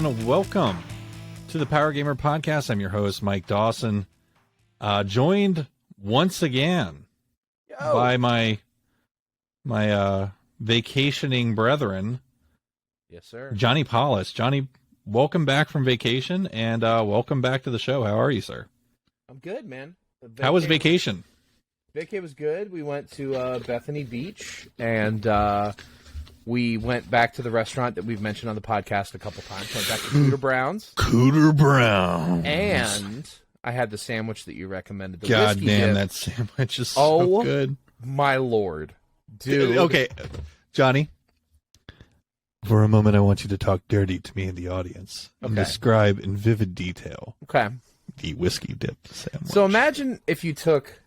and welcome to the Power Gamer Podcast. I'm your host, Mike Dawson, joined once again by my vacationing brethren. Yes, sir. Johnny Paulus. Johnny, welcome back from vacation, and welcome back to the show. How are you, sir? I'm good, man. How was vacation? Vacay was good. We went to Bethany Beach, and we went back to the restaurant that we've mentioned on the podcast a couple times. Went back to Cooter Brown's. Cooter Brown's. And I had the sandwich that you recommended. The God whiskey damn, dip. that sandwich is so good. My Lord. Dude. Okay, Johnny, for a moment I want you to talk dirty to me in the audience and describe in vivid detail the whiskey dip sandwich. So imagine if you took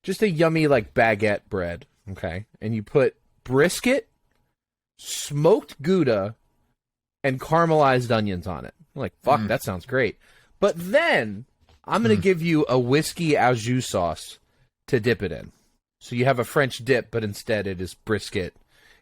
just a yummy like baguette bread, and you put brisket, smoked Gouda, and caramelized onions on it. I'm like, fuck, that sounds great. But then I'm going to give you a whiskey au jus sauce to dip it in. So you have a French dip, but instead it is brisket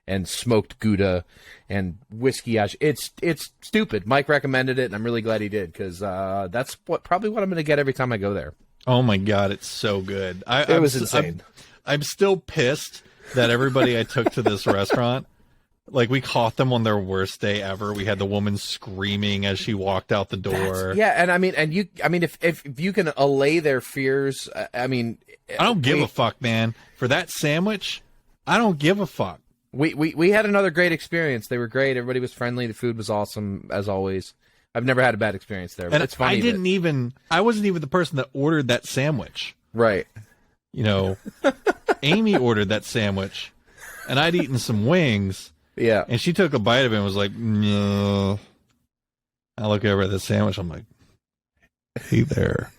and smoked Gouda and whiskey au jus. It's stupid. Mike recommended it, and I'm really glad he did, because that's probably what I'm going to get every time I go there. Oh my God, it's so good. It was insane. I'm still pissed that everybody I took to this restaurant, like, we caught them on their worst day ever. We had the woman screaming as she walked out the door. If you can allay their fears, I don't give a fuck, man. For that sandwich, I don't give a fuck. We had another great experience. They were great. Everybody was friendly. The food was awesome, as always. I've never had a bad experience there. But and it's funny. I wasn't even the person that ordered that sandwich. Right. You know, Amy ordered that sandwich, and I'd eaten some wings. Yeah. And she took a bite of it and was like, no. I look over at the sandwich. I'm like, hey there.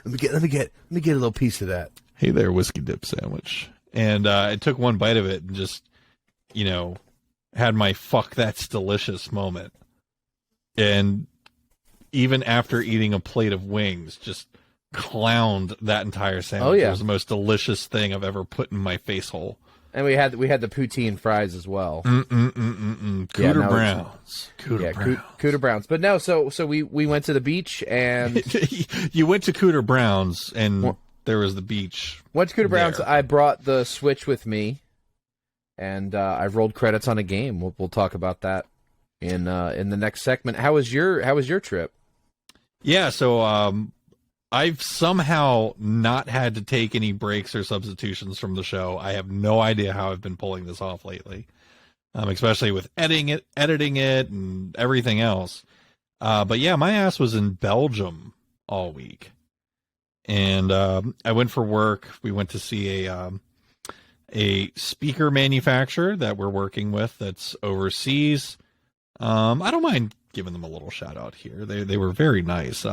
Let me get a little piece of that. Hey there, whiskey dip sandwich. And I took one bite of it and just, had my fuck that's delicious moment. And even after eating a plate of wings, just clowned that entire sandwich. Oh, yeah. It was the most delicious thing I've ever put in my face hole. And we had the poutine fries as well. Cooter Brown's. Cooter Brown's. But no, so we went to the beach, and you went to Cooter Brown's, and there was the beach. Went to Cooter Brown's. I brought the Switch with me, and I rolled credits on a game. We'll talk about that in the next segment. How was your trip? Yeah, so I've somehow not had to take any breaks or substitutions from the show. I have no idea how I've been pulling this off lately, especially with editing it, and everything else. But yeah, my ass was in Belgium all week, and I went for work. We went to see a speaker manufacturer that we're working with that's overseas. I don't mind giving them a little shout out here. They were very nice.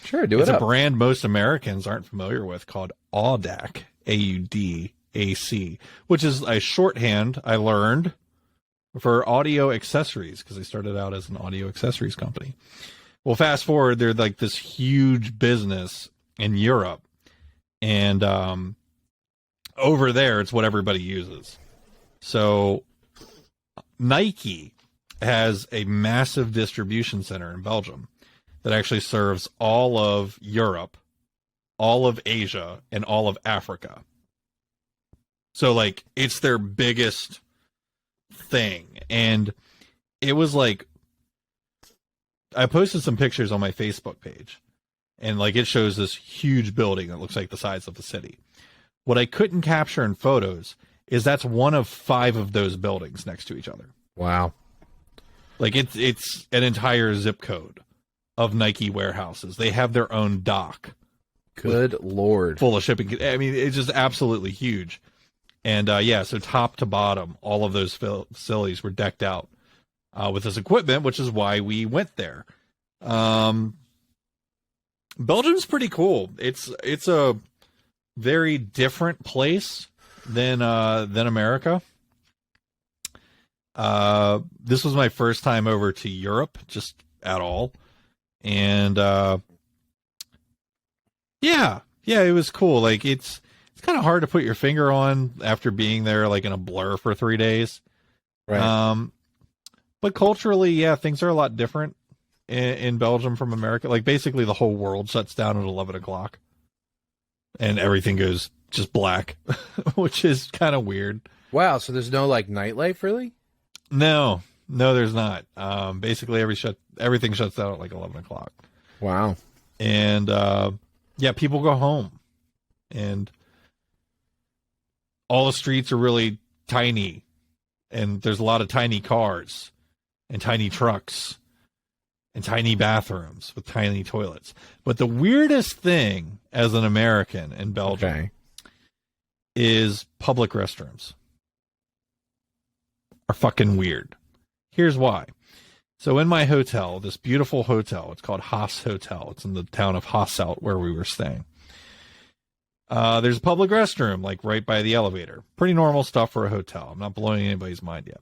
Sure, do it. It's a brand most Americans aren't familiar with called Audac, AUDAC, which is a shorthand I learned for audio accessories, because they started out as an audio accessories company. Well, fast forward, they're like this huge business in Europe, and over there, it's what everybody uses. So Nike has a massive distribution center in Belgium that actually serves all of Europe, all of Asia, and all of Africa. So, like, it's their biggest thing. And it was like, I posted some pictures on my Facebook page, and like, it shows this huge building that looks like the size of the city. What I couldn't capture in photos is that's one of 5 of those buildings next to each other. Wow. Like, it's an entire zip code of Nike warehouses. They have their own dock. Good Lord. Full of shipping. I mean, it's just absolutely huge. And, so top to bottom, all of those facilities were decked out with this equipment, which is why we went there. Belgium's pretty cool. It's a very different place than America. This was my first time over to Europe, just at all. And, it was cool. Like, it's kind of hard to put your finger on after being there, like, in a blur for 3 days. Right. But culturally, things are a lot different. in Belgium from America. Like basically the whole world shuts down at 11 o'clock and everything goes just black, which is kind of weird. Wow. So there's no like nightlife really? No, there's not. Basically everything shuts down at like 11 o'clock. Wow. And, yeah, people go home and all the streets are really tiny and there's a lot of tiny cars and tiny trucks and tiny bathrooms with tiny toilets. But the weirdest thing as an American in Belgium is public restrooms are fucking weird. Here's why. So in my hotel, this beautiful hotel, it's called Haas Hotel. It's in the town of Hasselt where we were staying. There's a public restroom, like right by the elevator. Pretty normal stuff for a hotel. I'm not blowing anybody's mind yet.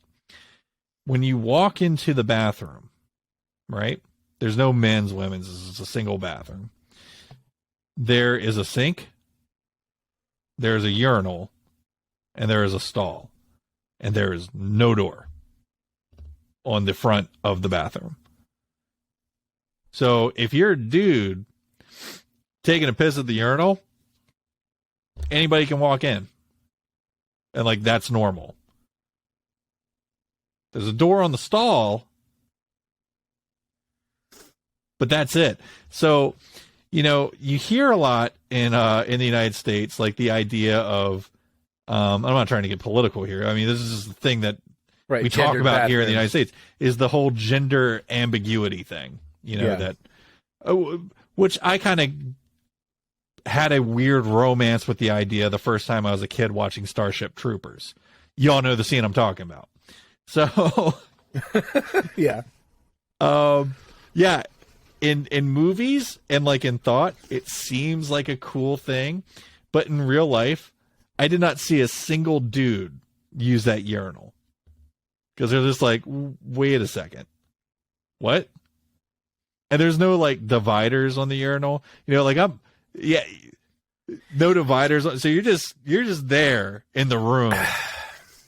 When you walk into the bathroom, right? There's no men's, women's. This is a single bathroom. There is a sink. There's a urinal. And there is a stall. And there is no door on the front of the bathroom. So if you're a dude taking a piss at the urinal, anybody can walk in. And like that's normal. There's a door on the stall, but that's it. So, you know, you hear a lot in the United States, like the idea of, I'm not trying to get political here. I mean, this is the thing that we talk about here in the United States is the whole gender ambiguity thing, you know, that, which I kind of had a weird romance with the idea the first time I was a kid watching Starship Troopers. Y'all know the scene I'm talking about. So, yeah. Yeah, in movies and like in thought, it seems like a cool thing, but in real life, I did not see a single dude use that urinal because they're just like, wait a second, what? And there's no like dividers on the urinal, you know, like no dividers. So you're just there in the room.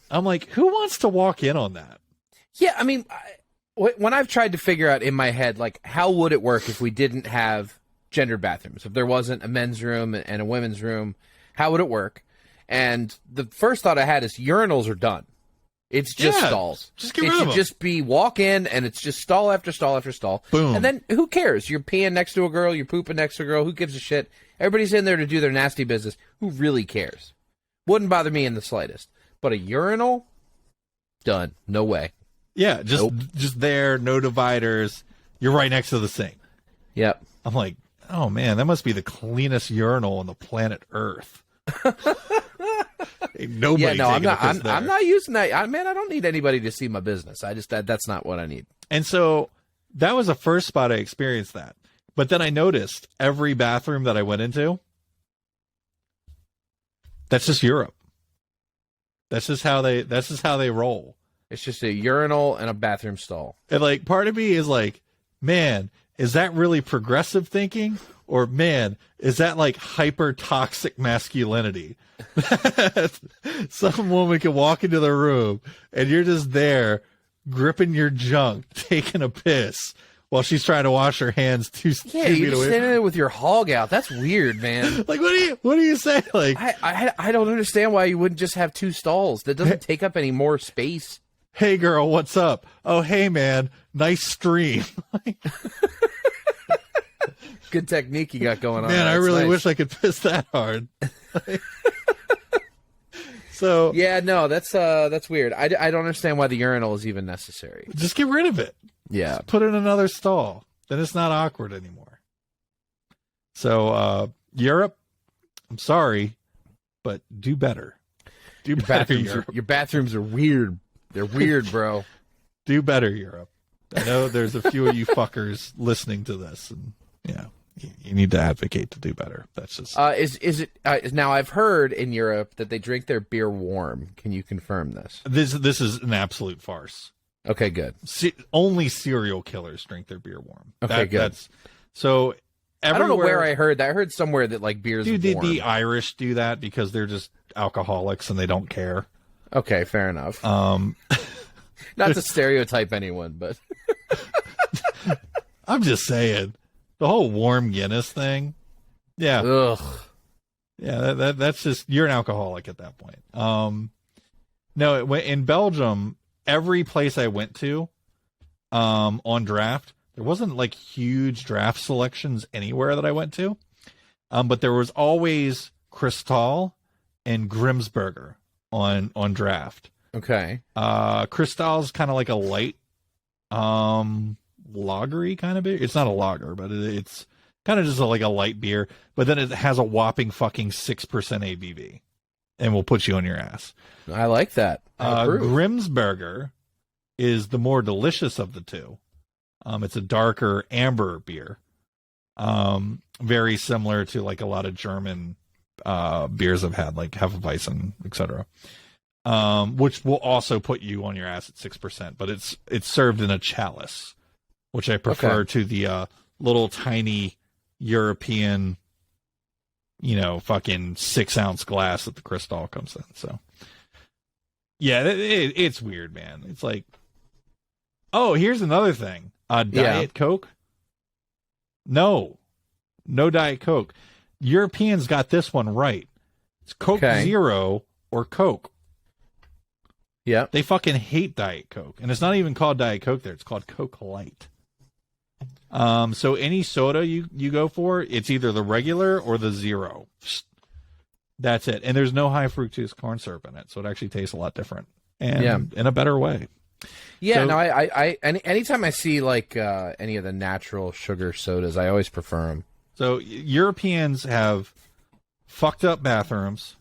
I'm like, who wants to walk in on that? Yeah, I mean, when I've tried to figure out in my head, like, how would it work if we didn't have gendered bathrooms? If there wasn't a men's room and a women's room, how would it work? And the first thought I had is urinals are done. It's just stalls. Just get rid of them. It should just be walk in, and it's just stall after stall after stall. Boom. And then who cares? You're peeing next to a girl, you're pooping next to a girl. Who gives a shit? Everybody's in there to do their nasty business. Who really cares? Wouldn't bother me in the slightest. But a urinal? Done. No way. Yeah, just there, no dividers. You're right next to the sink. Yep. I'm like, oh man, that must be the cleanest urinal on the planet Earth. Ain't nobody taking a piss there. I'm not using that. I don't need anybody to see my business. That's not what I need. And so that was the first spot I experienced that. But then I noticed every bathroom that I went into, that's just Europe. That's just how they roll. It's just a urinal and a bathroom stall. And like part of me is like, man, is that really progressive thinking? Or man, is that like hyper toxic masculinity? Some woman can walk into the room and you're just there gripping your junk, taking a piss while she's trying to wash her hands two feet away. You're just standing there with your hog out. That's weird, man. Like, what do you say? Like, I don't understand why you wouldn't just have two stalls. That doesn't take up any more space. Hey girl, what's up? Oh, hey man, nice stream. Good technique you got going on. Man, I really wish I could piss that hard. So yeah, no, that's weird. I don't understand why the urinal is even necessary. Just get rid of it. Yeah, just put it in another stall. Then it's not awkward anymore. So Europe, I'm sorry, but do better. Do better, Europe. Your bathrooms are weird. They're weird, bro. Do better, Europe. I know there's a few of you fuckers listening to this, and yeah, you need to advocate to do better. That's just is it now? I've heard in Europe that they drink their beer warm. Can you confirm this? This is an absolute farce. Okay, good. Only serial killers drink their beer warm. Okay, good. So I don't know where I heard that. I heard somewhere that like beer's warm. The Irish do that because they're just alcoholics and they don't care. Okay, fair enough. Not to stereotype anyone, but I'm just saying. The whole warm Guinness thing. Yeah. Ugh. Yeah, that's just, you're an alcoholic at that point. No, in Belgium, every place I went to on draft, there wasn't like huge draft selections anywhere that I went to. But there was always Cristal and Grimsberger on draft. Okay. Cristal's kind of like a light lagery kind of beer. It's not a lager, but it's kind of just like a light beer, but then it has a whopping fucking 6% ABV and will put you on your ass. I like that. Grimsberger is the more delicious of the two. It's a darker amber beer. Very similar to like a lot of German beers I've had, like Hefeweizen, etc. Which will also put you on your ass at 6%, but it's served in a chalice, which I prefer to the little tiny European, fucking 6-ounce glass that the Cristal comes in. So, yeah, it's weird, man. It's like, oh, here's another thing. Diet Coke? No Diet Coke. Europeans got this one right. It's Coke Zero or Coke. Yeah. They fucking hate Diet Coke. And it's not even called Diet Coke there. It's called Coke Light. So any soda you go for, it's either the regular or the zero. That's it. And there's no high fructose corn syrup in it, so it actually tastes a lot different and in a better way. Yeah, so, no, I anytime I see like any of the natural sugar sodas, I always prefer them. So Europeans have fucked up bathrooms.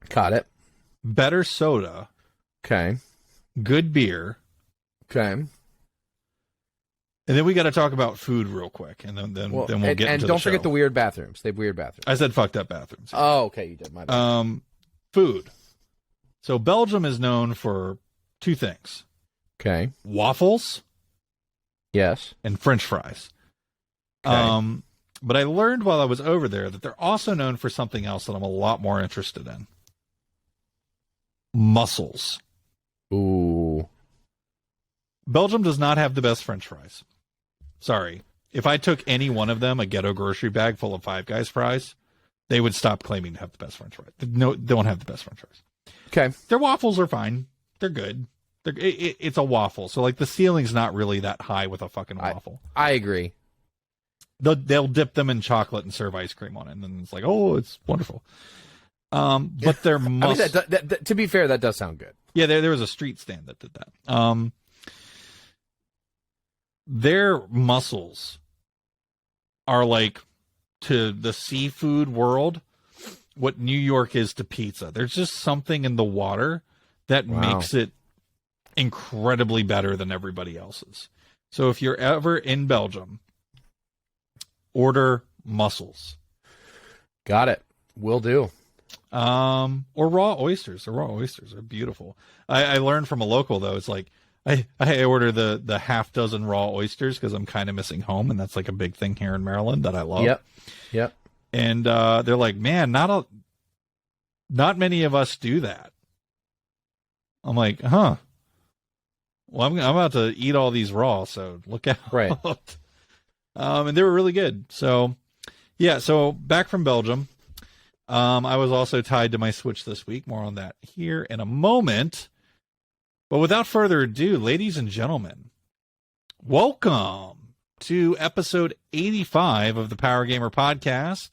Got it. Better soda. Okay. Good beer. Okay. And then we got to talk about food real quick, and then we'll get into the show. And don't forget the weird bathrooms. They have weird bathrooms. I said fucked up bathrooms. Oh, okay, you did. My bad. Food. So Belgium is known for two things. Okay. Waffles. Yes. And French fries. Okay. But I learned while I was over there that they're also known for something else that I'm a lot more interested in. Mussels. Ooh. Belgium does not have the best French fries. Sorry. If I took any one of them, a ghetto grocery bag full of Five Guys fries, they would stop claiming to have the best French fries. No, they don't have the best French fries. Okay. Their waffles are fine. They're good. It's a waffle. So, like, the ceiling's not really that high with a fucking waffle. I agree. They'll dip them in chocolate and serve ice cream on it, and then it's like, oh, it's wonderful. But their mussels... I mean, to be fair, that does sound good. Yeah, there was a street stand that did that. Their mussels are like, to the seafood world, what New York is to pizza. There's just something in the water that makes it incredibly better than everybody else's. So if you're ever in Belgium, order mussels. Got it. Will do. Or raw oysters. The raw oysters are beautiful. I learned from a local, though. It's like, I order the half dozen raw oysters because I'm kind of missing home, and that's like a big thing here in Maryland that I love. Yep. And they're like, man, not many of us do that. I'm like, huh. Well, I'm about to eat all these raw, so look out. Right. And they were really good. So, yeah. So back from Belgium. I was also tied to my Switch this week. More on that here in a moment. But without further ado, ladies and gentlemen, welcome to episode 85 of the Power Gamer Podcast.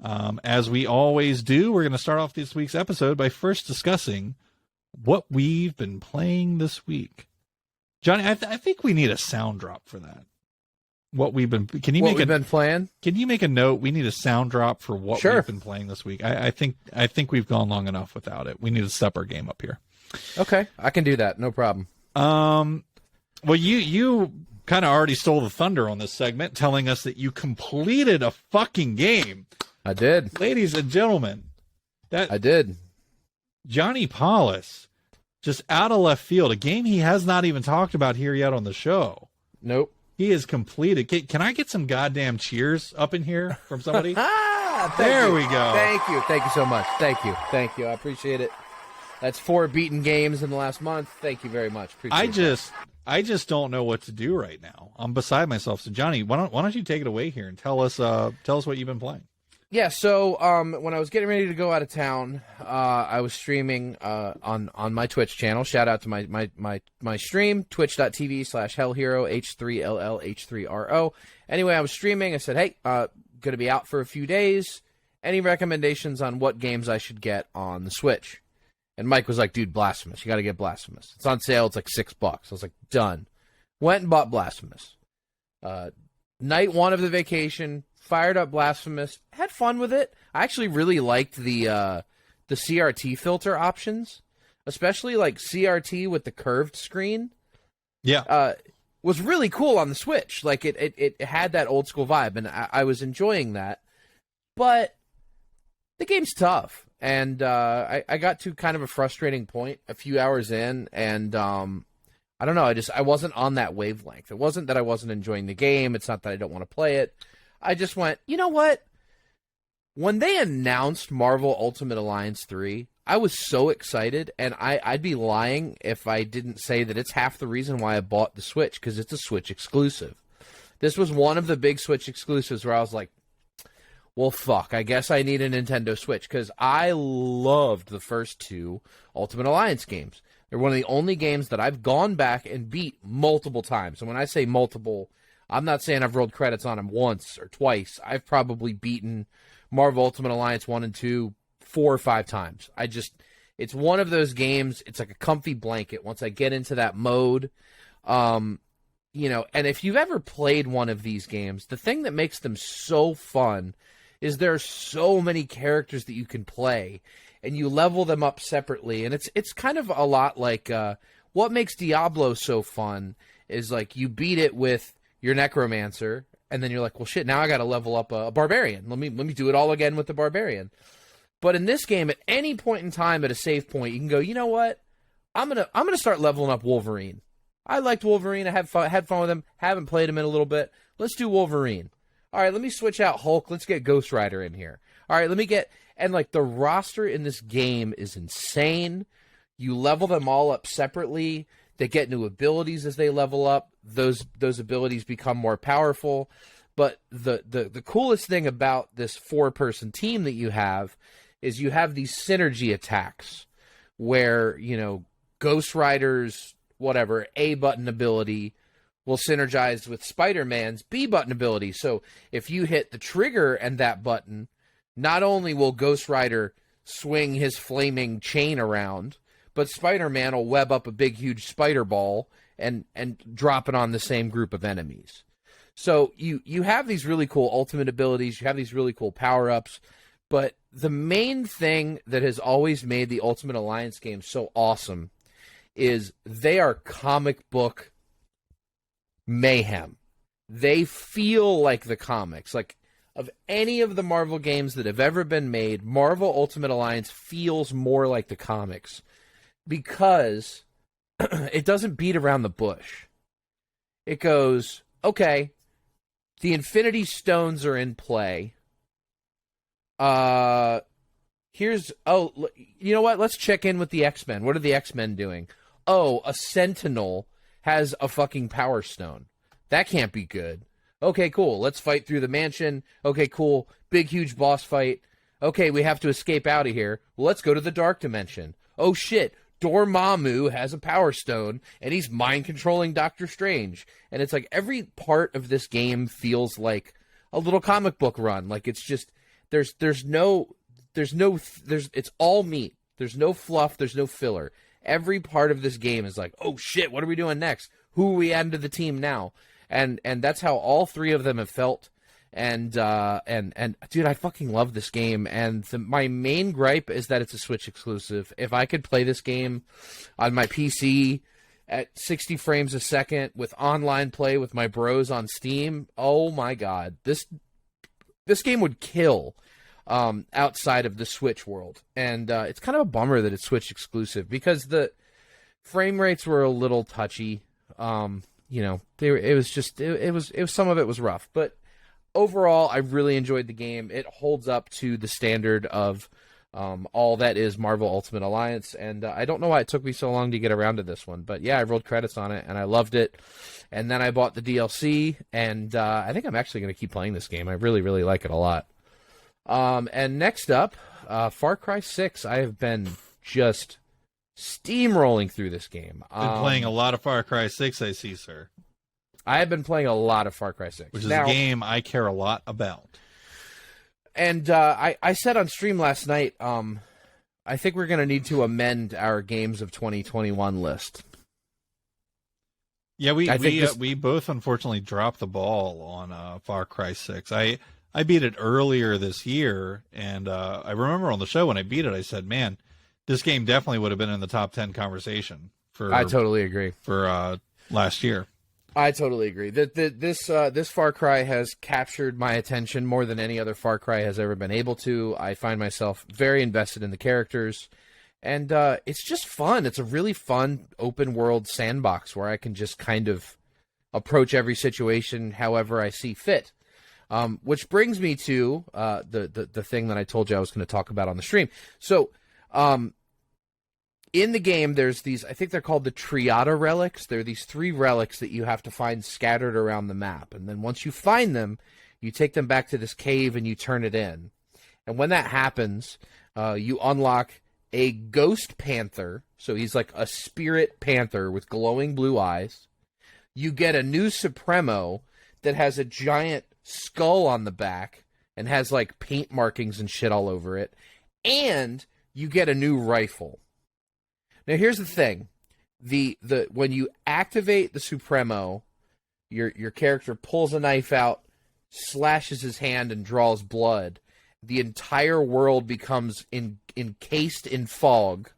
As we always do, we're going to start off this week's episode by first discussing what we've been playing this week. Johnny, I think we need a sound drop for that. We've been playing? Can you make a note? We need a sound drop for what we've been playing this week. I think we've gone long enough without it. We need to step our game up here. Okay, I can do that. No problem. Well, you kind of already stole the thunder on this segment, telling us that you completed a fucking game. I did. Ladies and gentlemen, I did. Johnny Paulus, just out of left field, a game he has not even talked about here yet on the show. Nope. He is completed. Can I get some goddamn cheers up in here from somebody? There we go. Thank you. Thank you so much. Thank you. I appreciate it. That's 4 beaten games in the last month. Thank you very much. Appreciate I just don't know what to do right now. I'm beside myself. So Johnny, why don't you take it away here and tell us what you've been playing? Yeah, so when I was getting ready to go out of town, I was streaming on my Twitch channel. Shout out to my stream, twitch.tv/hellhero, H3LL H3RO. Anyway, I was streaming. I said, hey, going to be out for a few days. Any recommendations on what games I should get on the Switch? And Mike was like, dude, Blasphemous. You got to get Blasphemous. It's on sale. It's like $6. I was like, done. Went and bought Blasphemous. Night one of the vacation, fired up Blasphemous, had fun with it. I actually really liked the CRT filter options, especially like CRT with the curved screen. Yeah. Was really cool on the Switch. Like it had that old school vibe, and I was enjoying that. But the game's tough. And I got to kind of a frustrating point a few hours in, and I don't know, I wasn't on that wavelength. It wasn't that I wasn't enjoying the game. It's not that I don't want to play it. I just went, you know what? When they announced Marvel Ultimate Alliance 3, I was so excited, and I'd be lying if I didn't say that it's half the reason why I bought the Switch, because it's a Switch exclusive. This was one of the big Switch exclusives where I was like, well, fuck, I guess I need a Nintendo Switch, because I loved the first two Ultimate Alliance games. They're one of the only games that I've gone back and beat multiple times. And when I say multiple, I'm not saying I've rolled credits on them once or twice. I've probably beaten Marvel Ultimate Alliance 1 and 2 4 or 5 times. It's one of those games, it's like a comfy blanket once I get into that mode. And if you've ever played one of these games, the thing that makes them so fun is there are so many characters that you can play, and you level them up separately. And it's kind of a lot like what makes Diablo so fun is like you beat it with your Necromancer, and then you're like, well, shit, now I got to level up a Barbarian. Let me do it all again with the Barbarian. But in this game, at any point in time at a save point, you can go, you know what? I'm gonna start leveling up Wolverine. I liked Wolverine. I had fun with him. Haven't played him in a little bit. Let's do Wolverine. All right, let me switch out Hulk. Let's get Ghost Rider in here. All right, and like the roster in this game is insane. You level them all up separately. They get new abilities as they level up. Those abilities become more powerful. But the coolest thing about this 4-person team that you have is you have these synergy attacks where, Ghost Rider's whatever A button ability will synergize with Spider-Man's B button ability. So if you hit the trigger and that button, not only will Ghost Rider swing his flaming chain around, but Spider-Man will web up a big, huge spider ball and drop it on the same group of enemies. So you have these really cool ultimate abilities, you have these really cool power-ups, but the main thing that has always made the Ultimate Alliance games so awesome is they are comic book mayhem. They feel like the comics. Like, of any of the Marvel games that have ever been made, Marvel Ultimate Alliance feels more like the comics because it doesn't beat around the bush. It goes, okay, the Infinity Stones are in play. You know what? Let's check in with the X-Men. What are the X-Men doing? Oh, a Sentinel has a fucking Power Stone. That can't be good. Okay, cool. Let's fight through the mansion. Okay, cool. Big, huge boss fight. Okay, we have to escape out of here. Well, let's go to the Dark Dimension. Oh, shit. Dormammu has a Power Stone, and he's mind-controlling Doctor Strange. And it's like every part of this game feels like a little comic book run. Like, it's just, it's all meat. There's no fluff. There's no filler. Every part of this game is like, oh shit, what are we doing next? Who are we adding to the team now? And that's how all 3 of them have felt. And dude, I fucking love this game. And my main gripe is that it's a Switch exclusive. If I could play this game on my PC at 60 frames a second with online play with my bros on Steam, oh my god, this game would kill outside of the Switch world. And it's kind of a bummer that it's Switch exclusive because the frame rates were a little touchy. Some of it was rough, but overall I really enjoyed the game. It holds up to the standard of all that is Marvel Ultimate Alliance, and I don't know why it took me so long to get around to this one, but yeah, I rolled credits on it and I loved it. And then I bought the DLC, and I think I'm actually going to keep playing this game. I really, really like it a lot. And next up, Far Cry 6. I have been just steamrolling through this game. Been playing a lot of Far Cry 6, I see, sir. I have been playing a lot of Far Cry 6. Which is a game I care a lot about. And I said on stream last night, I think we're going to need to amend our Games of 2021 list. Yeah, we both unfortunately dropped the ball on Far Cry 6. I beat it earlier this year, and I remember on the show when I beat it, I said, man, this game definitely would have been in the top 10 conversation. I totally agree. For last year. I totally agree. This Far Cry has captured my attention more than any other Far Cry has ever been able to. I find myself very invested in the characters, and it's just fun. It's a really fun open world sandbox where I can just kind of approach every situation however I see fit. Which brings me to the thing that I told you I was going to talk about on the stream. So, in the game, there's these, I think they're called the Triada relics. They're these 3 relics that you have to find scattered around the map. And then once you find them, you take them back to this cave and you turn it in. And when that happens, you unlock a ghost panther. So he's like a spirit panther with glowing blue eyes. You get a new Supremo that has a giant skull on the back and has like paint markings and shit all over it. And you get a new rifle. Now here's the thing. The when you activate the Supremo, your character pulls a knife out, slashes his hand and draws blood. The entire world becomes encased in fog,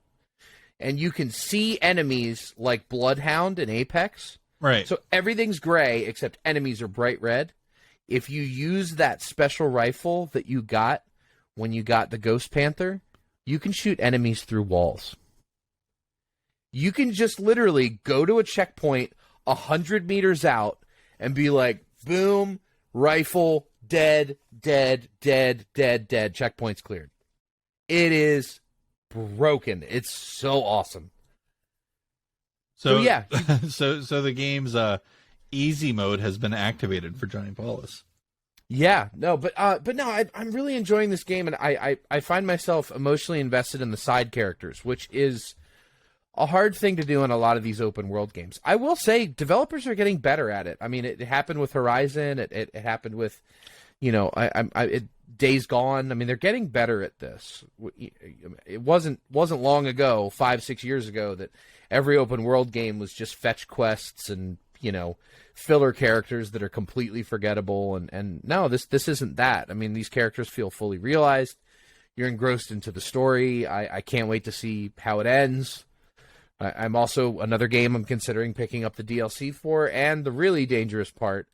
and you can see enemies like Bloodhound and Apex. Right. So everything's gray except enemies are bright red. If you use that special rifle that you got when you got the Ghost Panther, you can shoot enemies through walls. You can just literally go to a checkpoint 100 meters out and be like, boom, rifle, dead, dead, dead, dead, dead. Checkpoint's cleared. It is broken. It's so awesome. So yeah. so the game's easy mode has been activated for Johnny Paulus. Yeah, no, but no, I'm really enjoying this game, and I find myself emotionally invested in the side characters, which is a hard thing to do in a lot of these open world games. I will say developers are getting better at it. I mean, it happened with Horizon. It happened with, Days Gone. I mean, they're getting better at this. It wasn't long ago, 5-6 years ago, that every open world game was just fetch quests and, filler characters that are completely forgettable. And no, this isn't that. I mean, these characters feel fully realized. You're engrossed into the story. I can't wait to see how it ends. I'm also, another game I'm considering picking up the DLC for, and the really dangerous part,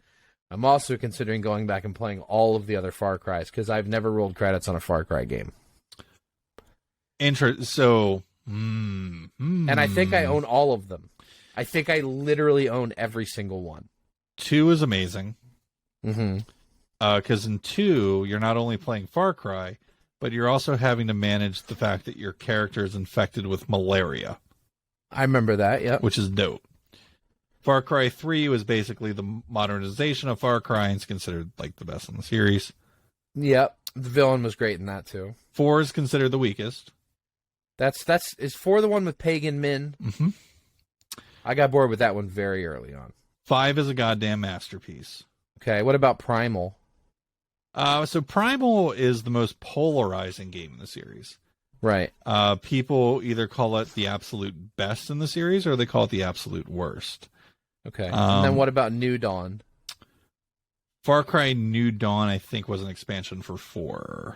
I'm also considering going back and playing all of the other Far Crys, because I've never rolled credits on a Far Cry game. So, and I think I own all of them. I think I literally own every single one. 2 is amazing. Mm-hmm. Because in 2, you're not only playing Far Cry, but you're also having to manage the fact that your character is infected with malaria. I remember that, yeah. Which is dope. Far Cry 3 was basically the modernization of Far Cry and is considered like the best in the series. Yep. The villain was great in that too. 4 is considered the weakest. Is 4 the one with Pagan Min? Mm-hmm. I got bored with that one very early on. 5 is a goddamn masterpiece. Okay, what about Primal? So Primal is the most polarizing game in the series. Right. People either call it the absolute best in the series or they call it the absolute worst. Okay. And then what about New Dawn? Far Cry New Dawn, I think, was an expansion for 4.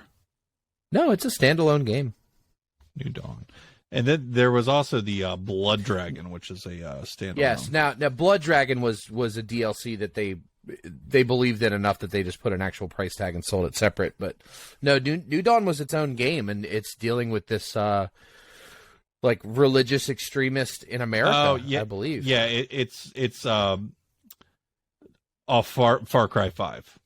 No, it's a standalone game. New Dawn. And then there was also the Blood Dragon, which is a standalone. Yes. Now Blood Dragon was a DLC that they believed in enough that they just put an actual price tag and sold it separate. But no, New Dawn was its own game, and it's dealing with this like religious extremist in America. Yeah, I believe. Yeah, it's Far Cry 5.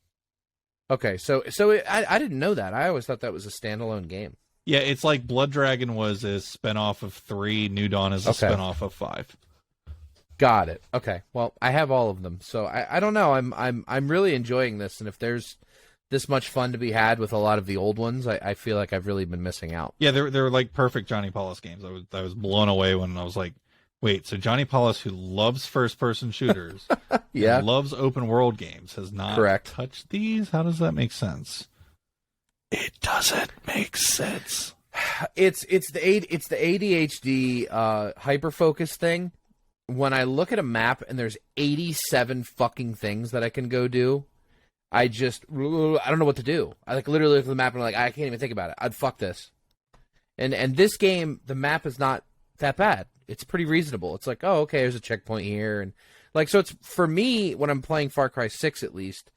Okay, so I didn't know that. I always thought that was a standalone game. Yeah, it's like Blood Dragon was a spinoff of 3, New Dawn is a spinoff of 5. Got it. Okay. Well, I have all of them, so I don't know. I'm really enjoying this, and if there's this much fun to be had with a lot of the old ones, I feel like I've really been missing out. Yeah, they're like perfect Johnny Paulus games. I was blown away when I was like, wait, so Johnny Paulus, who loves first person shooters, yeah, and loves open world games, has not touched these? How does that make sense? It doesn't make sense. It's the ADHD hyper focus thing. When I look at a map and there's 87 fucking things that I can go do, I don't know what to do. I like literally look at the map and I'm like, I can't even think about it. I'd fuck this. And this game, the map is not that bad. It's pretty reasonable. It's like, oh, okay, there's a checkpoint here, and like, so it's for me when I'm playing Far Cry 6 at least,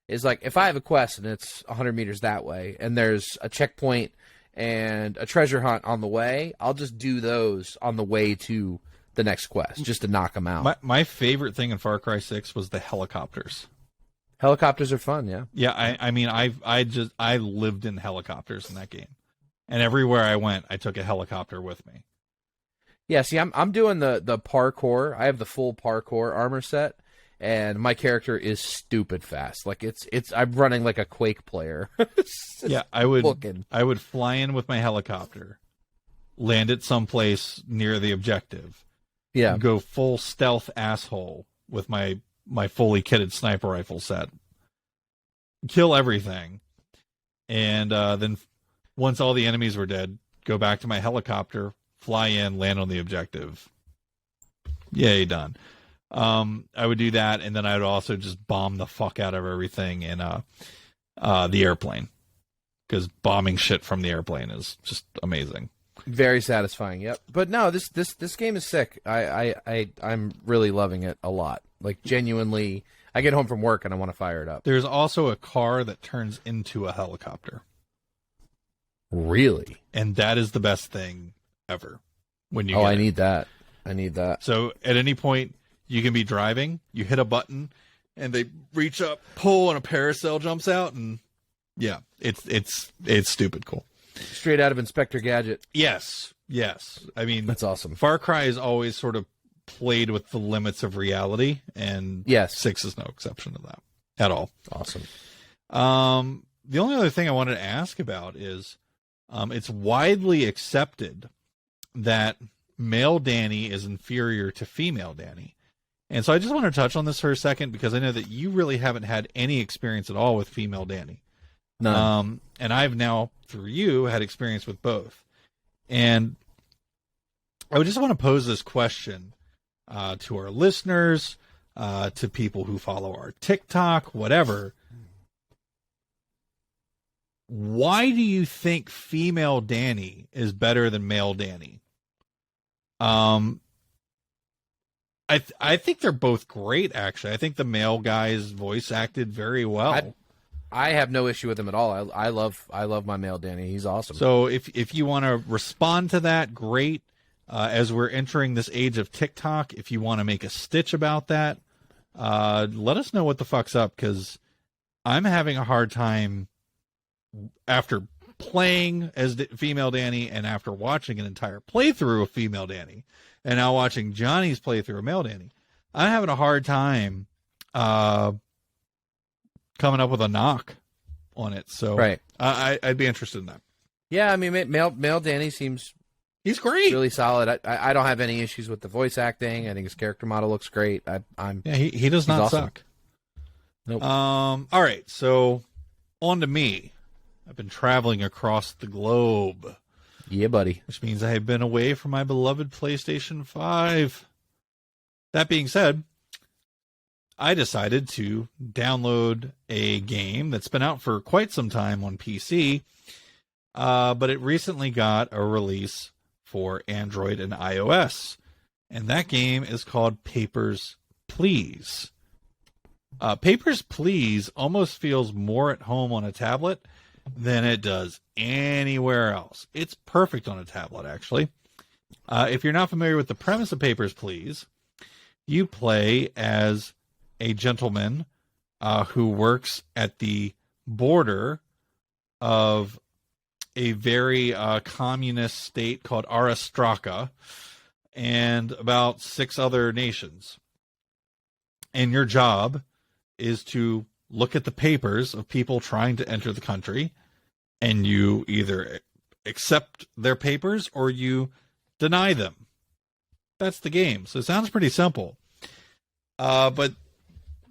is like if I have a quest and it's 100 meters that way, and there's a checkpoint and a treasure hunt on the way, I'll just do those on the way to the next quest just to knock them out. My favorite thing in Far Cry 6 was the helicopters. Helicopters are fun, yeah. Yeah, I mean, I lived in helicopters in that game, and everywhere I went, I took a helicopter with me. Yeah, see, I'm doing the parkour. I have the full parkour armor set, and my character is stupid fast. Like it's I'm running like a Quake player. Yeah, I would fly in with my helicopter, land at someplace near the objective. Yeah, go full stealth asshole with my fully kitted sniper rifle set, kill everything, and then once all the enemies were dead, go back to my helicopter, fly in, land on the objective. Yay, done. I would do that, and then I would also just bomb the fuck out of everything in the airplane, because bombing shit from the airplane is just amazing. Very satisfying. Yep. But no, this game is sick. I'm really loving it a lot. Like genuinely, I get home from work and I want to fire it up. There's also a car that turns into a helicopter. Really? And that is the best thing ever. When you I need that. I need that. So at any point you can be driving, you hit a button, and they reach up, pull, and a parasail jumps out, and yeah, it's stupid cool. Straight out of Inspector Gadget. Yes. I mean, that's awesome. Far Cry has always sort of played with the limits of reality, and 6 is no exception to that at all. Awesome. The only other thing I wanted to ask about is it's widely accepted that male Danny is inferior to female Danny. And so I just want to touch on this for a second, because I know that you really haven't had any experience at all with female Danny. None. And I've now, through you, had experience with both. And I would just want to pose this question to our listeners, to people who follow our TikTok, whatever. Why do you think female Danny is better than male Danny? I think they're both great, actually. I think the male guy's voice acted very well. I have no issue with him at all. I love my male Danny. He's awesome. So if you want to respond to that, great. As we're entering this age of TikTok, if you want to make a stitch about that, let us know what the fuck's up, because I'm having a hard time after playing as female Danny and after watching an entire playthrough of female Danny and now watching Johnny's playthrough of male Danny. I'm having a hard time coming up with a knock on it. So right. I'd be interested in that. Yeah, I mean, male Danny seems... He's great. Really solid. I don't have any issues with the voice acting. I think his character model looks great. He does not awesome. suck. Nope. All right, so on to me. I've been traveling across the globe. Yeah, buddy. Which means I have been away from my beloved PlayStation 5. That being said, I decided to download a game that's been out for quite some time on PC, but it recently got a release for Android and iOS, and that game is called Papers, Please. Papers, Please almost feels more at home on a tablet than it does anywhere else. It's perfect on a tablet, actually. If you're not familiar with the premise of Papers, Please, you play as a gentleman who works at the border of a very communist state called Aristraka and about 6 other nations. And your job is to look at the papers of people trying to enter the country, and you either accept their papers or you deny them. That's the game. So it sounds pretty simple. But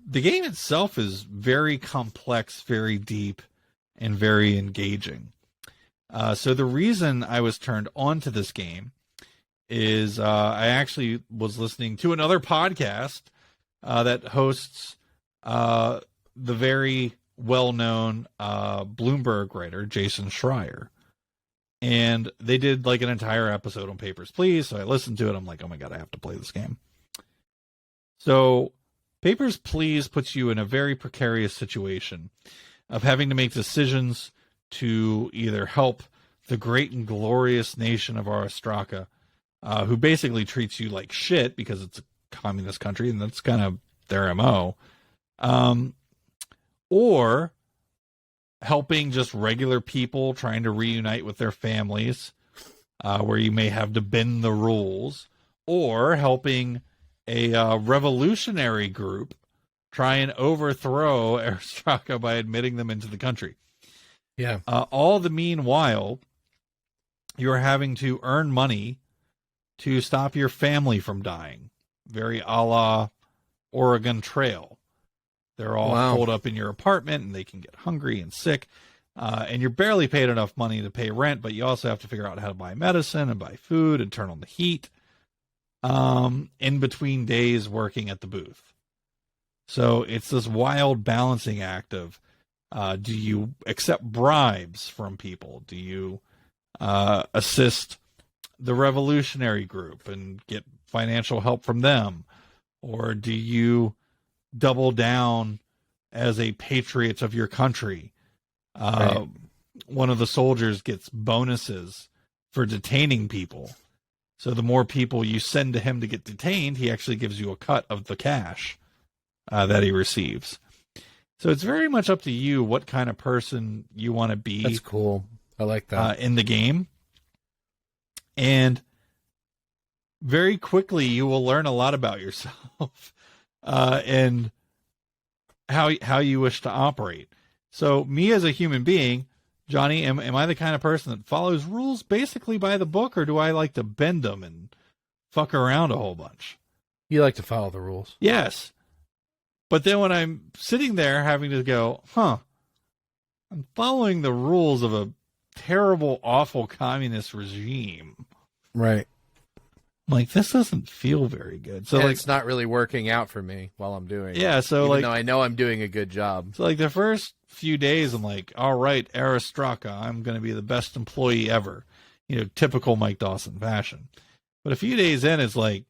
the game itself is very complex, very deep, and very engaging. So the reason I was turned on to this game is I actually was listening to another podcast that hosts the very well-known Bloomberg writer, Jason Schreier. And they did like an entire episode on Papers, Please. So I listened to it. I'm like, oh my God, I have to play this game. So Papers, Please puts you in a very precarious situation of having to make decisions to either help the great and glorious nation of Aristraka, who basically treats you like shit because it's a communist country, and that's kind of their MO, or helping just regular people trying to reunite with their families, where you may have to bend the rules, or helping a revolutionary group try and overthrow Aristraka by admitting them into the country. Yeah. All the meanwhile, you're having to earn money to stop your family from dying. Very a la Oregon Trail. They're all holed up in your apartment, and they can get hungry and sick. And you're barely paid enough money to pay rent, but you also have to figure out how to buy medicine and buy food and turn on the heat in between days working at the booth. So it's this wild balancing act of, do you accept bribes from people? Do you assist the revolutionary group and get financial help from them? Or do you double down as a patriot of your country? Right. One of the soldiers gets bonuses for detaining people. So the more people you send to him to get detained, he actually gives you a cut of the cash that he receives. So it's very much up to you what kind of person you want to be. That's cool. I like that. In the game. And very quickly you will learn a lot about yourself and how you wish to operate. So me as a human being, Johnny, am I the kind of person that follows rules basically by the book, or do I like to bend them and fuck around a whole bunch? You like to follow the rules. Yes. But then when I'm sitting there having to go, I'm following the rules of a terrible, awful communist regime. Right. I'm like, this doesn't feel very good. So and like, it's not really working out for me while I'm doing it. Yeah, so Even like, though I know I'm doing a good job. So like the first few days, I'm like, all right, Aristraka, I'm going to be the best employee ever. You know, typical Mike Dawson fashion. But a few days in, it's like,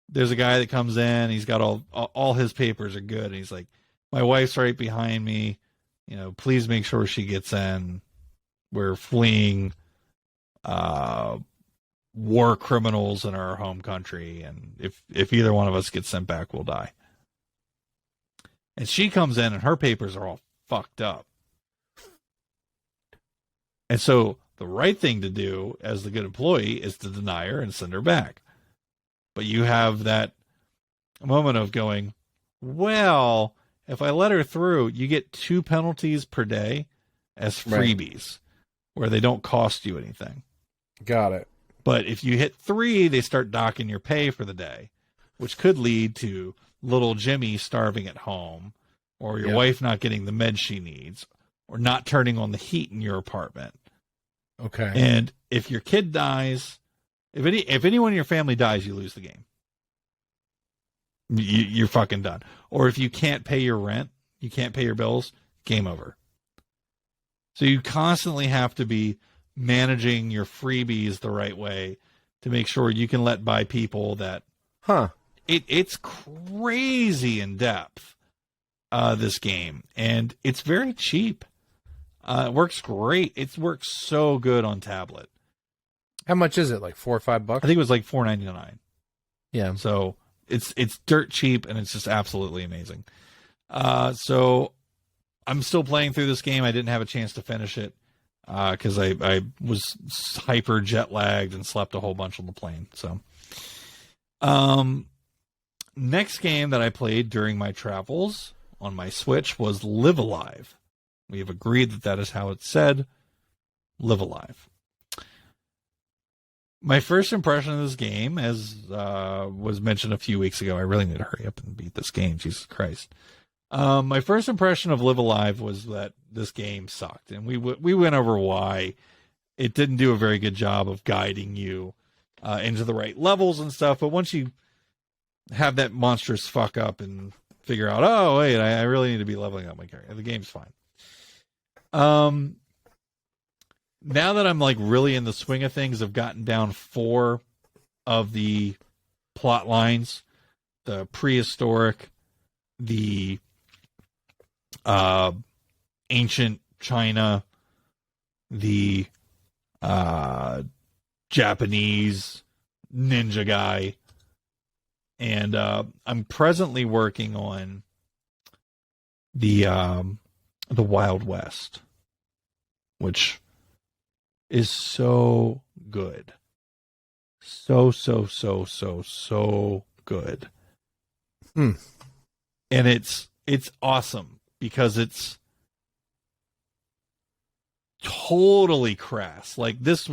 there's a guy that comes in, he's got all his papers are good, and he's like, my wife's right behind me, you know, please make sure she gets in. We're fleeing war criminals in our home country, and if either one of us gets sent back, we'll die. And she comes in, and her papers are all fucked up. And so the right thing to do as the good employee is to deny her and send her back. But you have that moment of going, well, if I let her through, you get 2 penalties per day as freebies, where they don't cost you anything. Got it. But if you hit 3, they start docking your pay for the day, which could lead to little Jimmy starving at home, or your wife not getting the meds she needs, or not turning on the heat in your apartment. Okay. And if your kid dies, if anyone in your family dies, you lose the game. You're fucking done. Or if you can't pay your rent, you can't pay your bills, game over. So you constantly have to be managing your freebies the right way to make sure you can let by people that... It's crazy in depth, this game. And it's very cheap. It works great. It works so good on tablet. How much is it? Like $4 or $5? I think it was like $4.99. Yeah. So it's dirt cheap, and it's just absolutely amazing. So I'm still playing through this game. I didn't have a chance to finish it. because I was hyper jet lagged and slept a whole bunch on the plane. So, next game that I played during my travels on my Switch was LiveAlive. We have agreed that that is how it's said. LiveAlive. My first impression of this game, as was mentioned a few weeks ago, I really need to hurry up and beat this game, Jesus Christ. My first impression of LiveAlive was that this game sucked, and we went over why it didn't do a very good job of guiding you into the right levels and stuff. But once you have that monstrous fuck up and figure out, oh wait, I really need to be leveling up my character, the game's fine. Now that I'm like really in the swing of things, I've gotten down 4 of the plot lines: the prehistoric, the ancient China, the Japanese ninja guy, and I'm presently working on the Wild West, which is so good. So good. And it's awesome because it's totally crass. Like this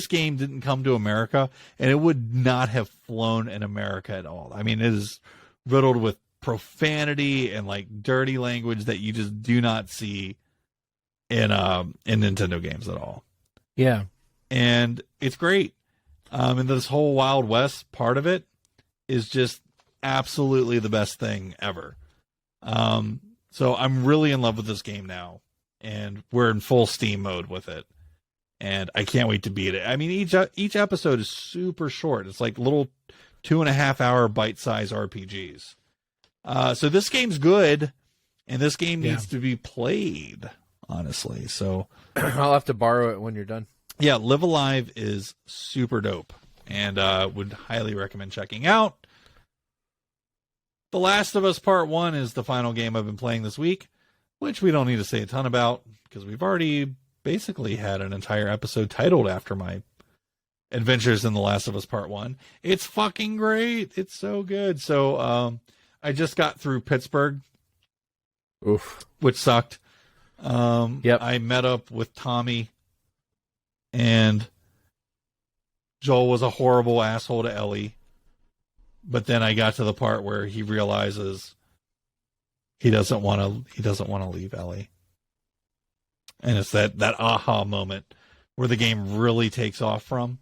game didn't come to America, and it would not have flown in America at all. I mean, it is riddled with profanity and like dirty language that you just do not see in Nintendo games at all. Yeah. And it's great. And this whole Wild West part of it is just absolutely the best thing ever. So I'm really in love with this game now, and we're in full Steam mode with it, and I can't wait to beat it. I mean, each episode is super short. It's like little 2.5-hour bite-sized RPGs. So this game's good, and this game needs to be played, honestly. So I'll have to borrow it when you're done. Yeah, LiveAlive is super dope, and would highly recommend checking out. The Last of Us Part 1 is the final game I've been playing this week, which we don't need to say a ton about, because we've already basically had an entire episode titled after my adventures in The Last of Us Part 1. It's fucking great. It's so good. So I just got through Pittsburgh, which sucked. I met up with Tommy, and Joel was a horrible asshole to Ellie. But then I got to the part where he realizes he doesn't want to leave Ellie. And it's that aha moment where the game really takes off from.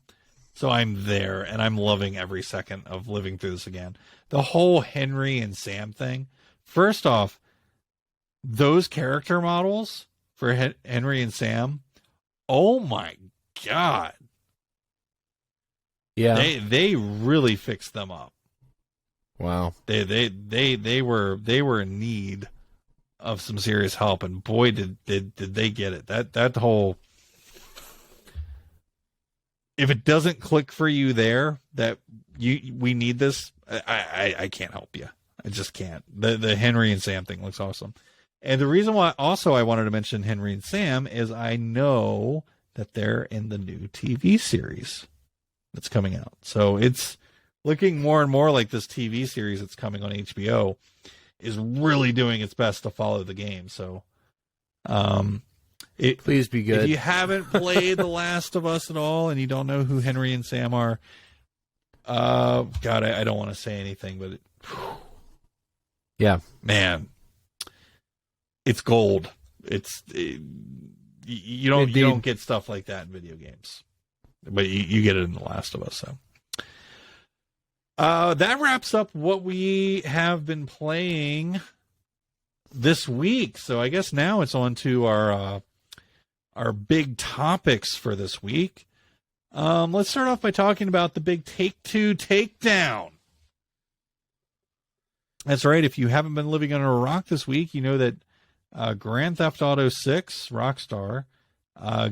So I'm there, and I'm loving every second of living through this again. The whole Henry and Sam thing. First off, those character models for Henry and Sam, oh my God. Yeah. They really fixed them up. Wow. They were in need of some serious help, and boy did they get it. That whole, if it doesn't click for you there that we need this, I can't help you. I just can't. The Henry and Sam thing looks awesome. And the reason why also I wanted to mention Henry and Sam is I know that they're in the new TV series that's coming out. So it's looking more and more like this TV series that's coming on HBO is really doing its best to follow the game. So, please be good. If you haven't played The Last of Us at all and you don't know who Henry and Sam are, God, I don't want to say anything, but yeah, man, it's gold. You don't get stuff like that in video games, but you get it in The Last of Us. So. That wraps up what we have been playing this week. So I guess now it's on to our big topics for this week. Let's start off by talking about the big Take-Two takedown. That's right. If you haven't been living under a rock this week, you know that Grand Theft Auto 6 Rockstar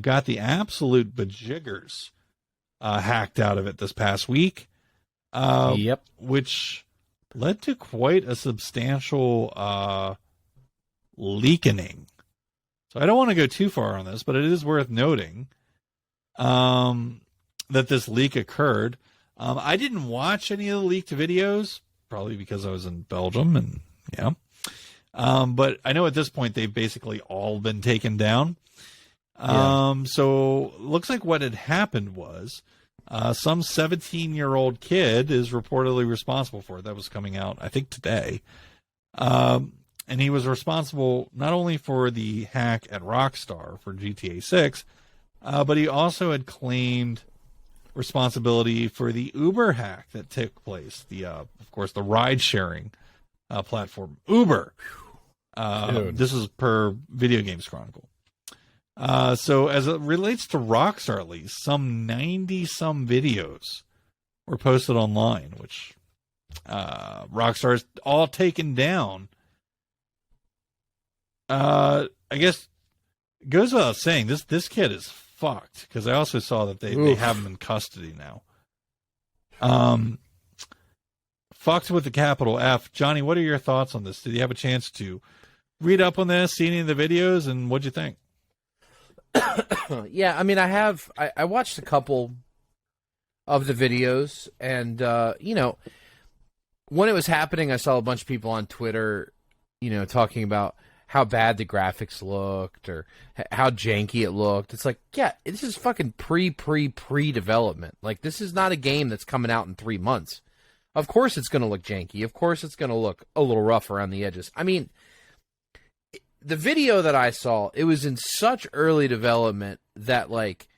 got the absolute bejiggers hacked out of it this past week. Which led to quite a substantial leakening So I don't want to go too far on this, but it is worth noting that this leak occurred. I didn't watch any of the leaked videos, probably because I was in Belgium, and yeah. But I know at this point they've basically all been taken down. So looks like what had happened was some 17-year-old kid is reportedly responsible for it. That was coming out, I think, today. And he was responsible not only for the hack at Rockstar for GTA 6, but he also had claimed responsibility for the Uber hack that took place. Of course, the ride-sharing platform, Uber. This is per Video Games Chronicle. So as it relates to Rockstar, at least, some 90-some videos were posted online, which Rockstar's all taken down. I guess it goes without saying, this kid is fucked, because I also saw that they have him in custody now. Fucked with the capital F. Johnny, what are your thoughts on this? Did you have a chance to read up on this, see any of the videos, and what'd you think? Yeah, I mean, I watched a couple of the videos, and, when it was happening, I saw a bunch of people on Twitter, talking about how bad the graphics looked or how janky it looked. It's like, yeah, this is fucking pre-development. Like, this is not a game that's coming out in 3 months. Of course it's going to look janky. Of course it's going to look a little rough around the edges. I mean, the video that I saw, it was in such early development that, like,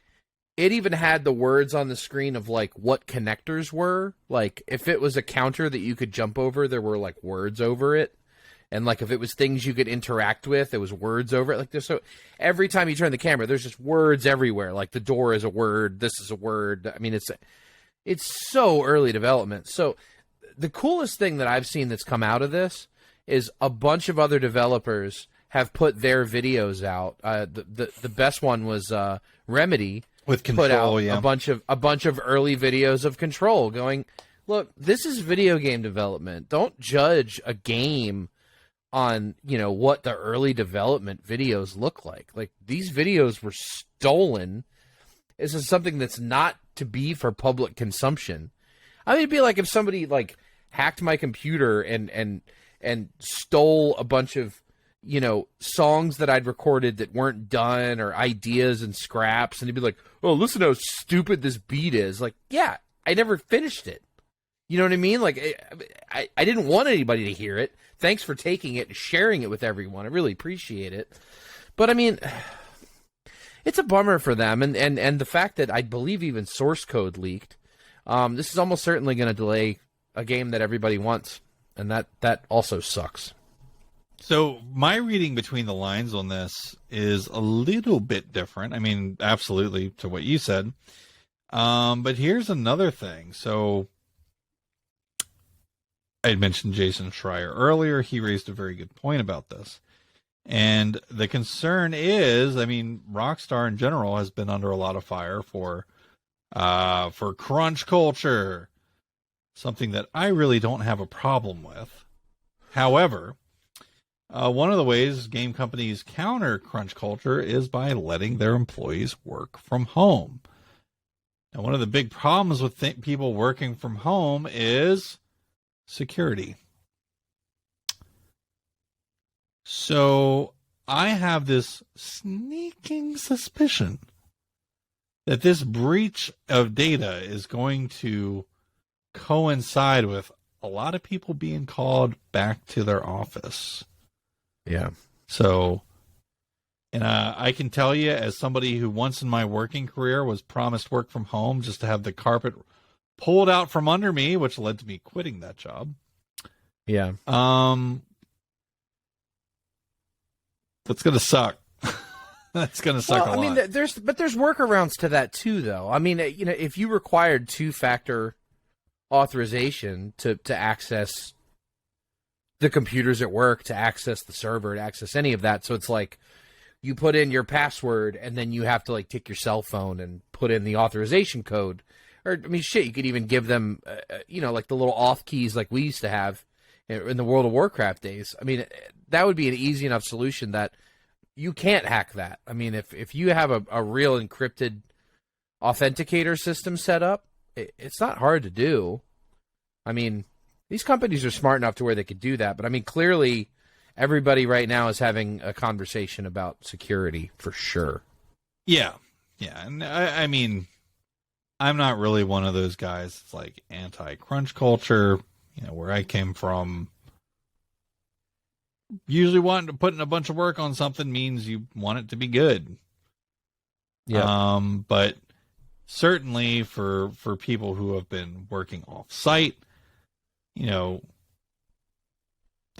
it even had the words on the screen of, like, what connectors were. Like, if it was a counter that you could jump over, there were, like, words over it. And, like, if it was things you could interact with, there was words over it. Like, so every time you turn the camera, there's just words everywhere. Like, the door is a word, this is a word. I mean, it's so early development. So the coolest thing that I've seen that's come out of this is a bunch of other developers have put their videos out. The best one was Remedy with Control, put out yeah. a bunch of early videos of Control, going, look, this is video game development. Don't judge a game on, what the early development videos look like. Like, these videos were stolen. This is something that's not to be for public consumption. I mean, it'd be like if somebody, like, hacked my computer and stole a bunch of, songs that I'd recorded that weren't done, or ideas and scraps, and he'd be like, oh, listen how stupid this beat is. Like, yeah, I never finished it. You know what I mean? Like, I didn't want anybody to hear it. Thanks for taking it and sharing it with everyone. I really appreciate it. But, I mean, it's a bummer for them. And the fact that I believe even source code leaked, this is almost certainly going to delay a game that everybody wants. And that also sucks. So my reading between the lines on this is a little bit different. I mean, absolutely to what you said. But here's another thing. So I had mentioned Jason Schreier earlier. He raised a very good point about this. And the concern is, I mean, Rockstar in general has been under a lot of fire for crunch culture, something that I really don't have a problem with. However, one of the ways game companies counter crunch culture is by letting their employees work from home. Now, one of the big problems with people working from home is security. So I have this sneaking suspicion that this breach of data is going to coincide with a lot of people being called back to their office. Yeah. So, and I can tell you, as somebody who once in my working career was promised work from home just to have the carpet pulled out from under me, which led to me quitting that job. Yeah. That's going to suck. That's going to suck a lot. I mean, there's workarounds to that too, though. I mean, if you required 2-factor authorization to access the computers at work, to access the server, to access any of that, so it's like you put in your password and then you have to, like, take your cell phone and put in the authorization code. Or, I mean, shit, you could even give them, like the little auth keys like we used to have in the World of Warcraft days. I mean, that would be an easy enough solution that you can't hack that. I mean, if you have a real encrypted authenticator system set up, it's not hard to do. I mean, these companies are smart enough to where they could do that. But, I mean, clearly everybody right now is having a conversation about security for sure. Yeah. Yeah. And I mean, I'm not really one of those guys. It's like anti-crunch culture, where I came from. Usually wanting to put in a bunch of work on something means you want it to be good. Yeah. But certainly for people who have been working off site, that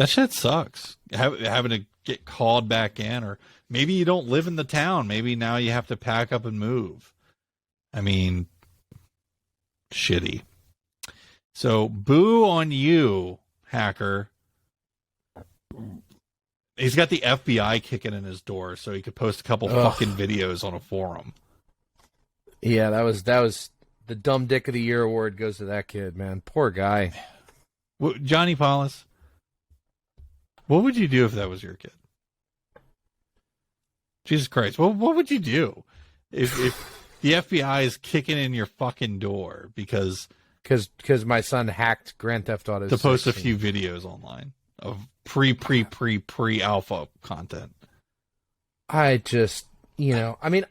shit sucks. Having to get called back in, or maybe you don't live in the town. Maybe now you have to pack up and move. I mean, shitty. So boo on you, hacker. He's got the FBI kicking in his door so he could post a couple fucking videos on a forum. Yeah, that was the Dumb Dick of the Year award goes to that kid, man. Poor guy. Johnny Paulus, what would you do if that was your kid? Jesus Christ, what would you do if the FBI is kicking in your fucking door because my son hacked Grand Theft Auto to post 16. a few videos online of pre-alpha content? I just, I mean,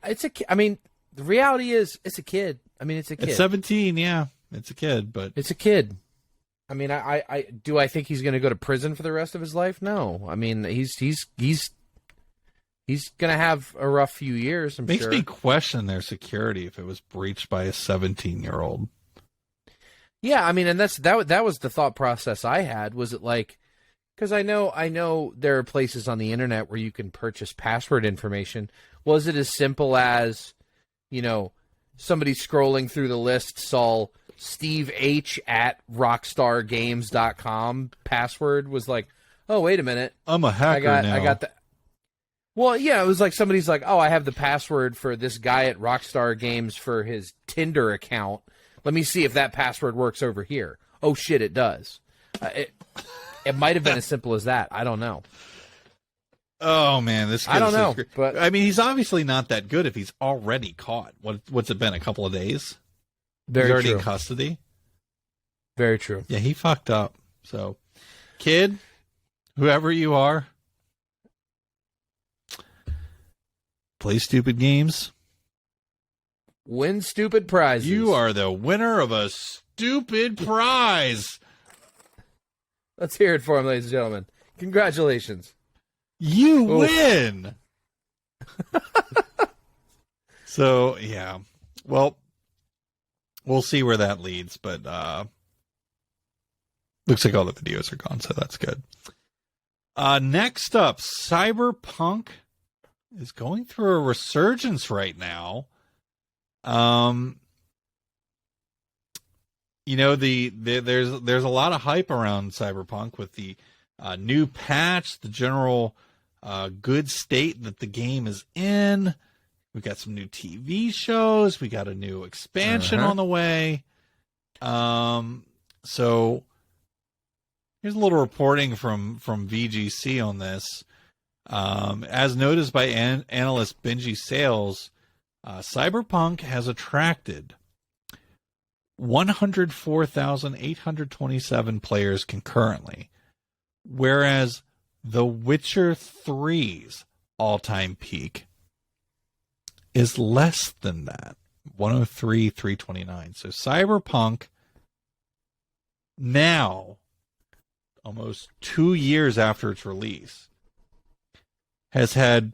the reality is it's a kid. I mean, it's a kid. It's 17, yeah. It's a kid, but it's a kid. I mean, I do I think he's going to go to prison for the rest of his life? No. I mean, he's going to have a rough few years, I'm makes sure. me question their security if it was breached by a 17-year-old. Yeah, I mean, and that was the thought process I had. Was it like, because I know there are places on the internet where you can purchase password information. Was it as simple as, somebody scrolling through the list saw Steve H at rockstargames.com password was like, oh, wait a minute. I'm a hacker now. I got that. Well, yeah, it was like somebody's like, oh, I have the password for this guy at Rockstar Games for his Tinder account. Let me see if that password works over here. Oh, shit, it does. It might have been as simple as that. I don't know. Oh, man, this kid I don't know. But I mean, he's obviously not that good if he's already caught. What's it been, a couple of days? Very he's already true. in custody? Very true. Yeah, he fucked up. So, kid, whoever you are, play stupid games. Win stupid prizes. You are the winner of a stupid prize. Let's hear it for him, ladies and gentlemen. Congratulations. You win. So, yeah. Well, we'll see where that leads, but looks like all the videos are gone, so that's good. Next up, Cyberpunk is going through a resurgence right now. There's a lot of hype around Cyberpunk with the new patch, the general good state that the game is in. We got some new TV shows. We got a new expansion on the way. So here's a little reporting from VGC on this. As noticed by analyst Benji Sales, Cyberpunk has attracted 104,827 players concurrently, whereas The Witcher 3's all-time peak is less than that, 103,329. So Cyberpunk now, almost 2 years after its release, has had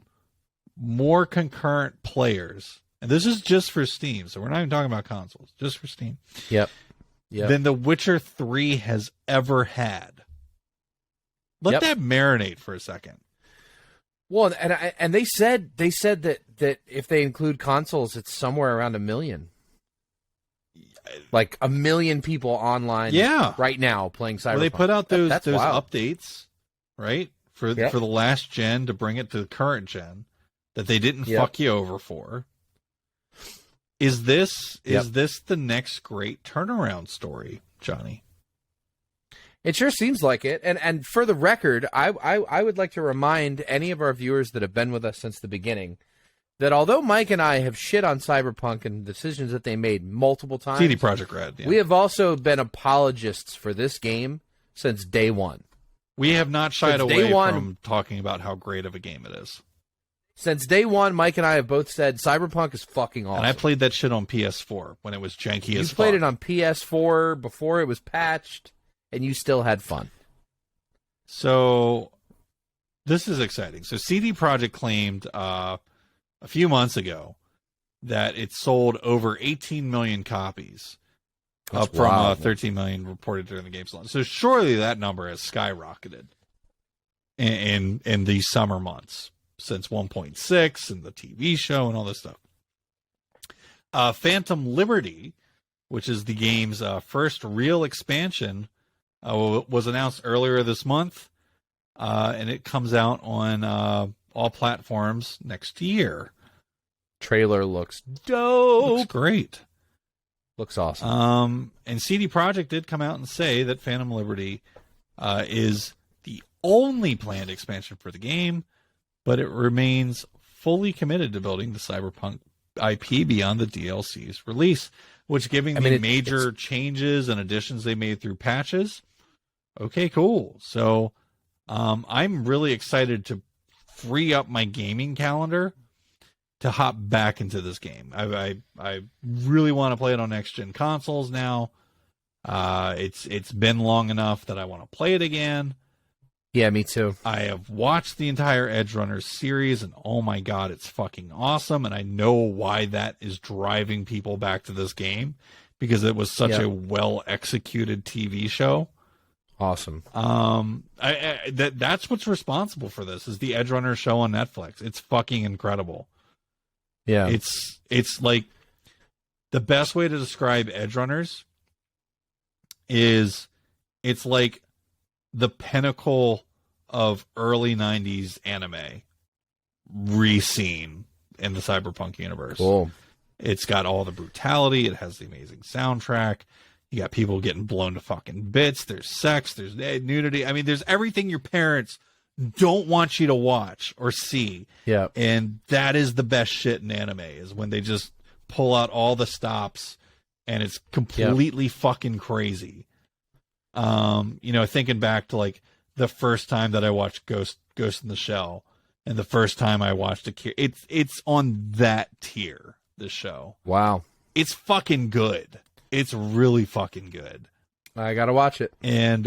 more concurrent players, and this is just for Steam, so we're not even talking about consoles, just for Steam. Yep. Than The Witcher 3 has ever had. Let that marinate for a second. Well, and they said that if they include consoles, it's somewhere around 1 million. Like 1 million people online right now playing Cyberpunk. Well, they put out those wild. updates, right? For the last gen to bring it to the current gen that they didn't fuck you over for. Is this the next great turnaround story, Johnny? It sure seems like it. And for the record, I would like to remind any of our viewers that have been with us since the beginning that although Mike and I have shit on Cyberpunk and decisions that they made multiple times, CD Projekt Red, yeah. we have also been apologists for this game since day one. We have not shied away from talking about how great of a game it is. Since day one, Mike and I have both said Cyberpunk is fucking awesome. And I played that shit on PS4 when it was janky as fuck. You played it on PS4 before it was patched, and you still had fun. So, this is exciting. So, CD Projekt claimed a few months ago that it sold over 18 million copies, up from 13 million reported during the game's launch. So, surely that number has skyrocketed in these summer months since 1.6 and the TV show and all this stuff. Phantom Liberty, which is the game's first real expansion, was announced earlier this month, and it comes out on all platforms next year. Trailer looks dope. Looks great. Looks awesome. And CD Projekt did come out and say that Phantom Liberty is the only planned expansion for the game, but it remains fully committed to building the Cyberpunk IP beyond the DLC's release, which giving the major changes and additions they made through patches. Okay, cool. So I'm really excited to free up my gaming calendar to hop back into this game. I really want to play it on next-gen consoles now. It's been long enough that I want to play it again. Yeah, me too. I have watched the entire Edge Runners series, and oh my god, it's fucking awesome. And I know why that is driving people back to this game, because it was such a well-executed TV show. Awesome. That's what's responsible for this, is the Edge Runners show on Netflix. It's fucking incredible. Yeah. It's like, the best way to describe Edge Runners is it's like the pinnacle of early 90s anime re-seen in the Cyberpunk universe. Cool. It's got all the brutality. It has the amazing soundtrack. You got people getting blown to fucking bits. There's sex. There's nudity. I mean, there's everything your parents don't want you to watch or see. Yeah. And that is the best shit in anime, is when they just pull out all the stops and it's completely fucking crazy. Thinking back to like the first time that I watched Ghost in the Shell, and the first time I watched it's on that tier, this show. Wow. It's fucking good. It's really fucking good. I gotta watch it. And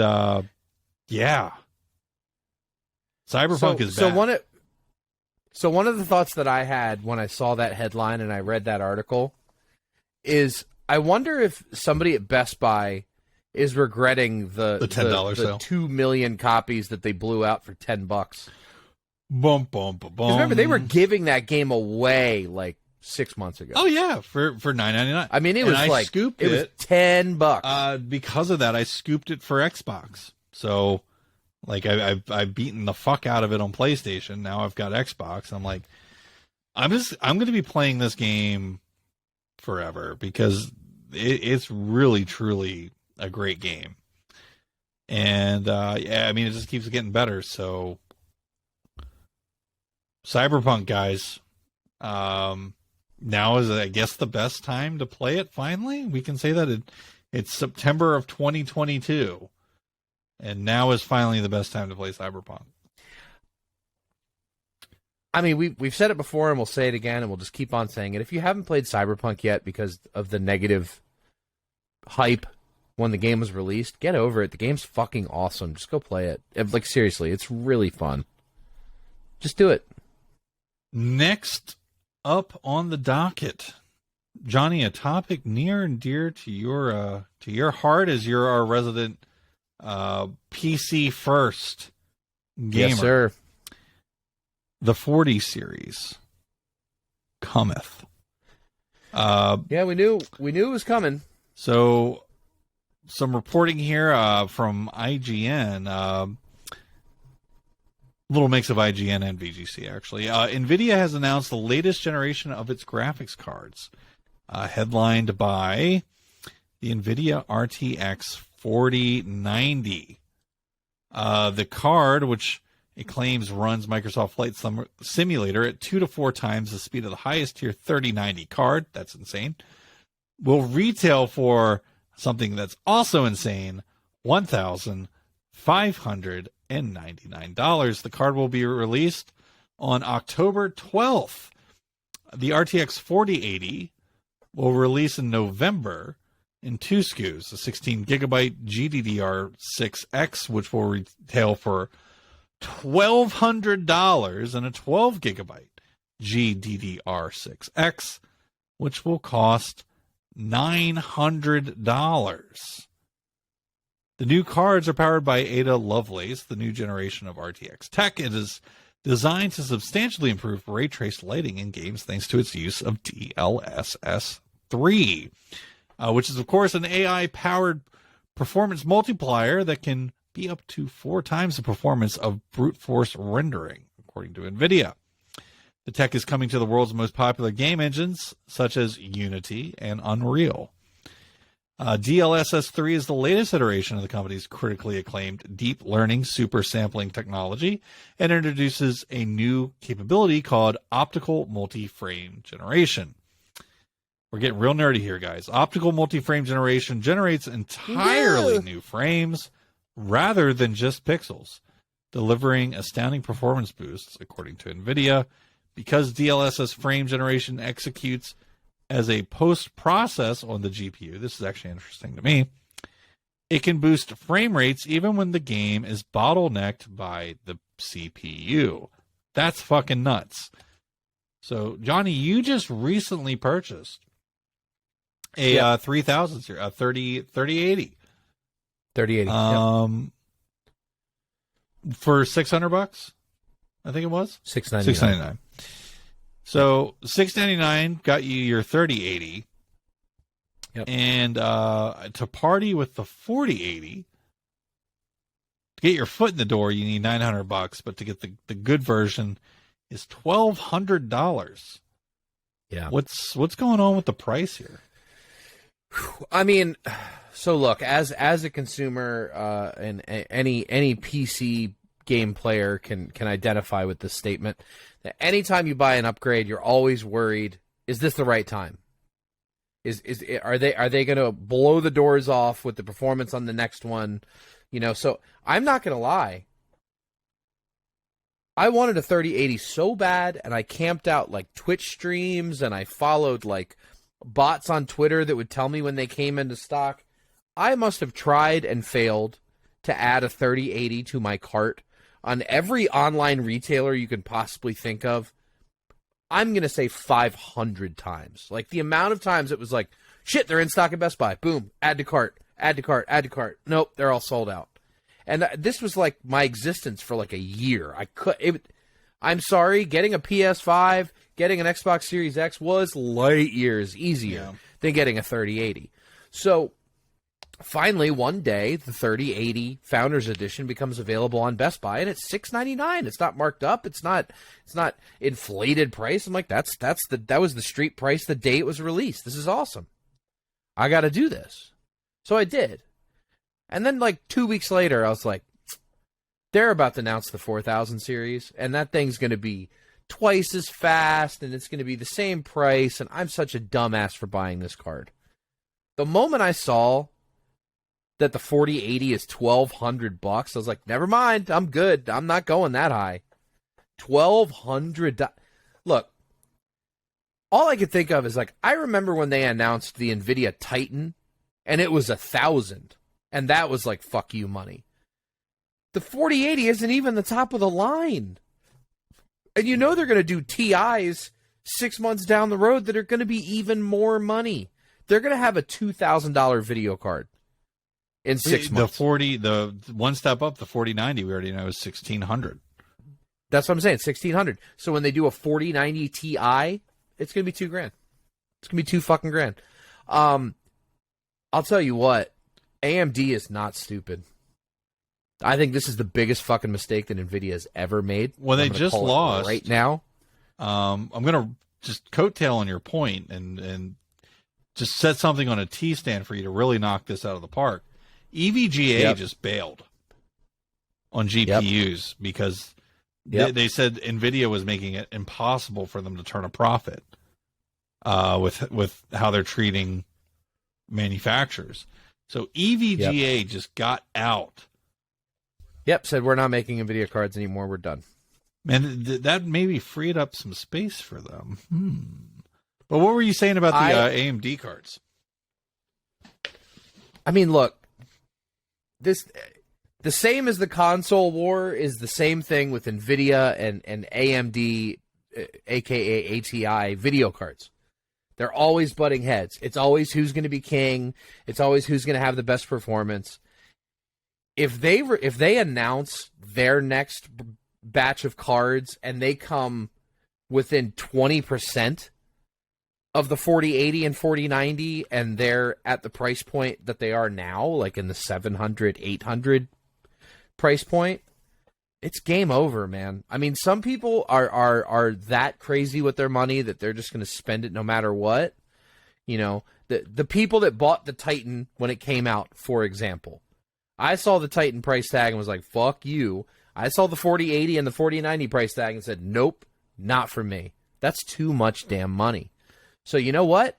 yeah. Cyberpunk is back. So one of the thoughts that I had when I saw that headline and I read that article is, I wonder if somebody at Best Buy is regretting the $10 sale. 2 million copies that they blew out for $10. Bum, bum, bum, bum. Remember, they were giving that game away like 6 months ago. Oh yeah, for $9.99. I mean, it was $10. Because of that, I scooped it for Xbox. So, like, I've beaten the fuck out of it on PlayStation. Now I've got Xbox. I'm like, I'm going to be playing this game forever, because it's really truly a great game. And it just keeps getting better. So, Cyberpunk, guys, now is, I guess, the best time to play it. Finally, we can say that it's September of 2022, and now is finally the best time to play Cyberpunk. I mean, we've said it before, and we'll say it again, and we'll just keep on saying it. If you haven't played Cyberpunk yet because of the negative hype when the game was released, get over it. The game's fucking awesome. Just go play it. Like, seriously, it's really fun. Just do it. Next up on the docket, Johnny, a topic near and dear to your heart, as you're our resident PC first gamer. Yes, sir. The 40 series cometh. Yeah, we knew it was coming. So, some reporting here from IGN. Little mix of IGN and VGC, actually. NVIDIA has announced the latest generation of its graphics cards, headlined by the NVIDIA RTX 4090. The card, which it claims runs Microsoft Flight Simulator at 2 to 4 times the speed of the highest tier 3090 card, that's insane, will retail for something that's also insane, $1,599. The card will be released on October 12th. The RTX 4080 will release in November in 2 SKUs, a 16 gigabyte GDDR6X, which will retail for $1,200, and a 12 gigabyte GDDR6X, which will cost $900. The new cards are powered by Ada Lovelace, the new generation of RTX tech. It is designed to substantially improve ray trace lighting in games thanks to its use of DLSS 3, which is, of course, an AI-powered performance multiplier that can be up to 4 times the performance of brute force rendering, according to NVIDIA. The tech is coming to the world's most popular game engines, such as Unity and Unreal. DLSS 3 is the latest iteration of the company's critically acclaimed deep learning super sampling technology and introduces a new capability called optical multi-frame generation. We're getting real nerdy here, guys. Optical multi-frame generation generates entirely new frames rather than just pixels, delivering astounding performance boosts, according to NVIDIA. Because DLSS frame generation executes as a post-process on the GPU, this is actually interesting to me, it can boost frame rates even when the game is bottlenecked by the CPU. That's fucking nuts. So, Johnny, you just recently purchased a 3000 series, a 3080. 3080. For $600, I think it was $699. So $699 got you your 3080. Yep. And to party with the 4080, to get your foot in the door, you need $900. But to get the good version is $1,200. Yeah. What's going on with the price here? I mean, so look, as a consumer, and any PC game player can identify with this statement, that anytime you buy an upgrade, you're always worried, is this the right time? Are they going to blow the doors off with the performance on the next one? You know, so I'm not going to lie. I wanted a 3080 so bad, and I camped out like Twitch streams, and I followed like bots on Twitter that would tell me when they came into stock. I must have tried and failed to add a 3080 to my cart on every online retailer you can possibly think of. I'm going to say 500 times. Like, the amount of times it was like, shit, they're in stock at Best Buy. Boom, add to cart, add to cart, add to cart. Nope, they're all sold out. And this was like my existence for like a year. I'm sorry, getting a PS5, getting an Xbox Series X was light years easier than getting a 3080. So finally, one day, the 3080 Founders Edition becomes available on Best Buy, and it's $699. It's not marked up. It's not inflated price. I'm like, that was the street price the day it was released. This is awesome. I got to do this. So I did. And then like 2 weeks later, I was like, they're about to announce the 4000 series, and that thing's going to be twice as fast, and it's going to be the same price, and I'm such a dumbass for buying this card. The moment I saw that the 4080 is $1,200, I was like, never mind, I'm good. I'm not going that high. $1,200. Look, all I could think of is like, I remember when they announced the NVIDIA Titan, and it was $1,000, and that was like, fuck you money. The 4080 isn't even the top of the line. And you know they're going to do TIs 6 months down the road that are going to be even more money. They're going to have a $2,000 video card in 6 months. The one step up, the 4090, we already know is $1,600. That's what I'm saying, $1,600. So when they do a 4090 Ti, it's going to be $2,000. It's going to be $2 fucking grand. I'll tell you what, AMD is not stupid. I think this is the biggest fucking mistake that NVIDIA has ever made. Well, they just lost right now. I'm going to just coattail on your point and just set something on a T stand for you to really knock this out of the park. EVGA just bailed. on GPUs because they said NVIDIA was making it impossible for them to turn a profit with how they're treating manufacturers. So EVGA just got out. Yep, said we're not making NVIDIA cards anymore. We're done. Man, that maybe freed up some space for them. But what were you saying about the AMD cards? I mean, look, the same as the console war is the same thing with NVIDIA and AMD, aka ATI, video cards. They're always butting heads. It's always who's going to be king. It's always who's going to have the best performance. If they announce their next batch of cards and they come within 20% of the 4080 and 4090 and they're at the price point that they are now, like in the 700, 800 price point, it's game over, man. I mean, some people are that crazy with their money that they're just going to spend it no matter what. You know, the people that bought the Titan when it came out, for example. I saw the Titan price tag and was like, fuck you. I saw the 4080 and the 4090 price tag and said, nope, not for me. That's too much damn money. So you know what?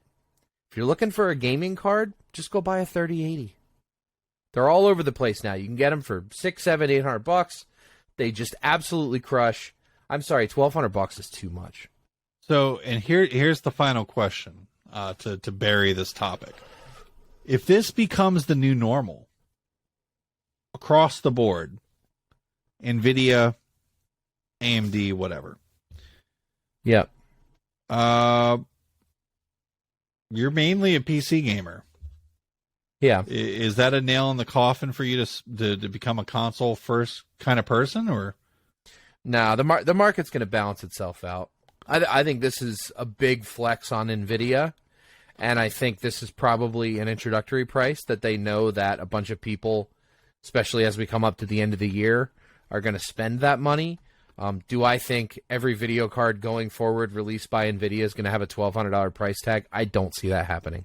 If you're looking for a gaming card, just go buy a 3080. They're all over the place now. You can get them for $600, $700, $800. They just absolutely crush. I'm sorry, $1,200 is too much. So, and here's the final question to bury this topic. If this becomes the new normal across the board, NVIDIA, AMD, whatever. Yep. You're mainly a PC gamer. Yeah. Is that a nail in the coffin for you to become a console first kind of person, or? No, the market's going to balance itself out. I think this is a big flex on NVIDIA, and I think this is probably an introductory price that they know that a bunch of people, especially as we come up to the end of the year, are going to spend that money. Do I think every video card going forward released by NVIDIA is going to have a $1,200 price tag? I don't see that happening.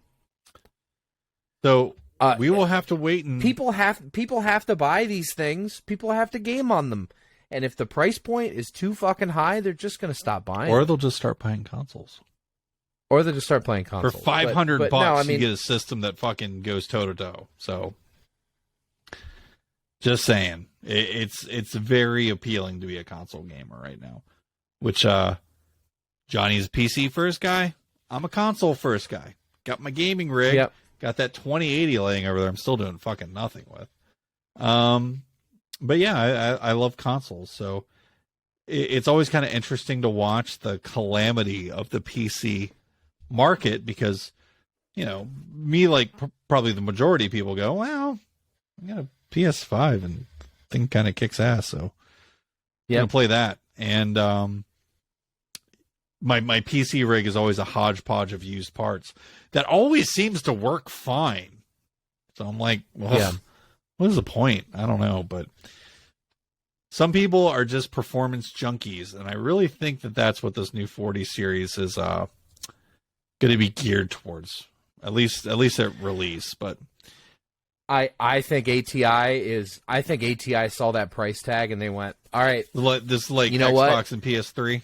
So we will have to wait. And people have to buy these things. People have to game on them. And if the price point is too fucking high, they're just going to stop buying. Or they'll just start buying consoles. Or they'll just start playing consoles. For $500, no, I mean, you get a system that fucking goes toe to toe. So, just saying, it's very appealing to be a console gamer right now. Which Johnny's a PC first guy. I'm a console first guy. Got my gaming rig. Yep. Got that 2080 laying over there. I'm still doing fucking nothing with. But yeah, I love consoles. So it's always kind of interesting to watch the calamity of the PC market because, you know, me, like probably the majority of people go, well, I got a PS5 and thing kind of kicks ass. So I'm going to play that. And my PC rig is always a hodgepodge of used parts that always seems to work fine. So I'm like, well, what is the point? I don't know, but some people are just performance junkies, and I really think that that's what this new 40 series is going to be geared towards, at least at release. But I think ATI saw that price tag and they went, all right, this is like you know Xbox what? and PS3.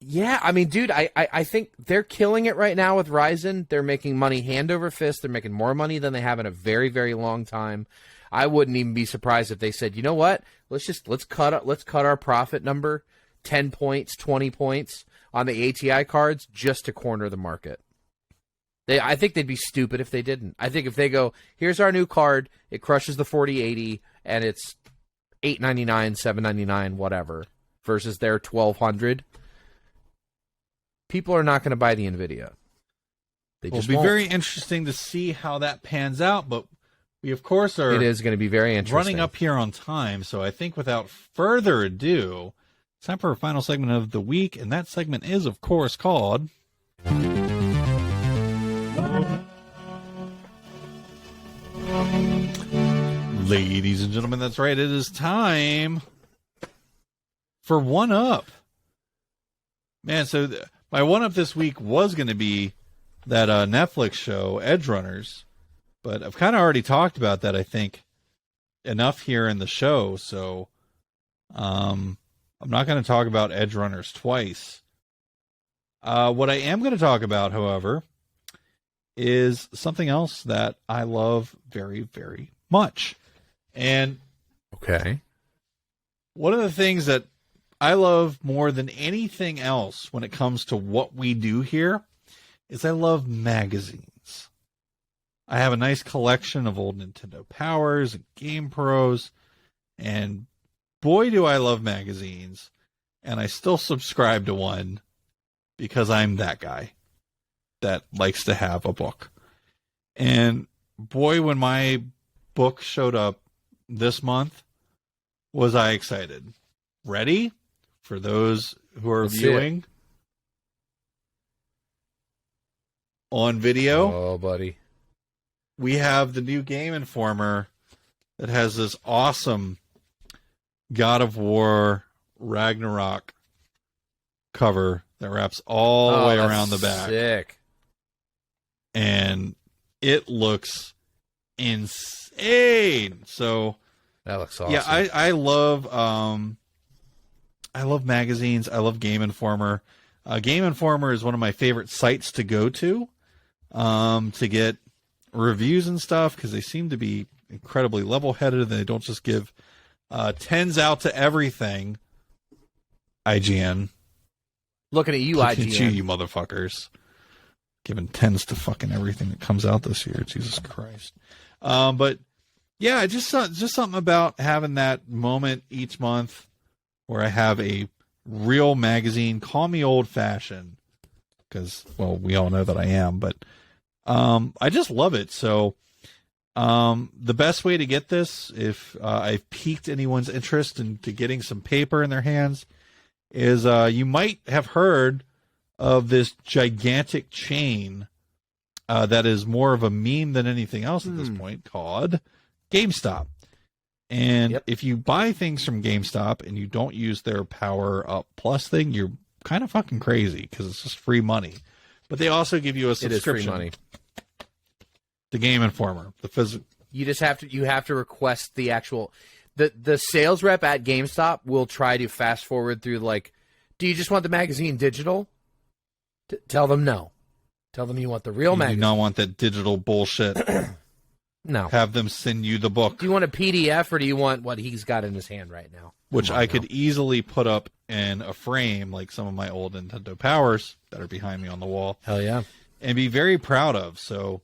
Yeah, I mean, dude, I think they're killing it right now with Ryzen. They're making money hand over fist. They're making more money than they have in a very, very long time. I wouldn't even be surprised if they said, you know what? Let's cut our profit number 10 points, 20 points on the ATI cards just to corner the market. I think they'd be stupid if they didn't. I think if they go, here's our new card, it crushes the 4080 and it's $899, $799, whatever, versus their $1,200. People are not going to buy the NVIDIA. It'll be very interesting to see how that pans out, but we, of course, it is going to be very interesting. Running up here on time, so I think without further ado, it's time for our final segment of the week, and that segment is, of course, called... Ladies and gentlemen, that's right. It is time for One Up. Man, so my One Up this week was going to be that Netflix show, Edge Runners, but I've kind of already talked about that, I think, enough here in the show, so I'm not going to talk about Edge Runners twice. What I am going to talk about, however, is something else that I love very, very much. And Okay. one of the things that I love more than anything else when it comes to what we do here is I love magazines. I have a nice collection of old Nintendo Powers and Game Pros, and boy, do I love magazines. And I still subscribe to one because I'm that guy that likes to have a book. And boy, when my book showed up this month, was I excited. Ready? For those who are viewing on video. Oh, buddy. We have the new Game Informer that has this awesome God of War Ragnarok cover that wraps all the way around the back. Sick. And it looks insane. So that looks awesome. yeah, I love magazines. I love Game Informer. Game Informer is one of my favorite sites to go to get reviews and stuff, because they seem to be incredibly level-headed and they don't just give 10s out to everything. IGN. Looking at you, Look at IGN. you motherfuckers. Giving 10s to fucking everything that comes out this year. Jesus Christ. But yeah, just something about having that moment each month where I have a real magazine. Call me old-fashioned, because, well, we all know that I am, but I just love it. So the best way to get this, if I've piqued anyone's interest into getting some paper in their hands, is you might have heard of this gigantic chain that is more of a meme than anything else at this point, called GameStop. And if you buy things from GameStop and you don't use their Power Up Plus thing, you're kind of fucking crazy, because it's just free money. But they also give you a subscription. It is free money. The Game Informer, the physical. You just have to request the actual. The sales rep at GameStop will try to fast forward through, like, do you just want the magazine digital? Tell them no. Tell them you want the real magazine. You do not want that digital bullshit. No. Have them send you the book. Do you want a PDF, or do you want what he's got in his hand right now? Which I could easily put up in a frame, like some of my old Nintendo Powers that are behind me on the wall. Hell yeah. And be very proud of. So,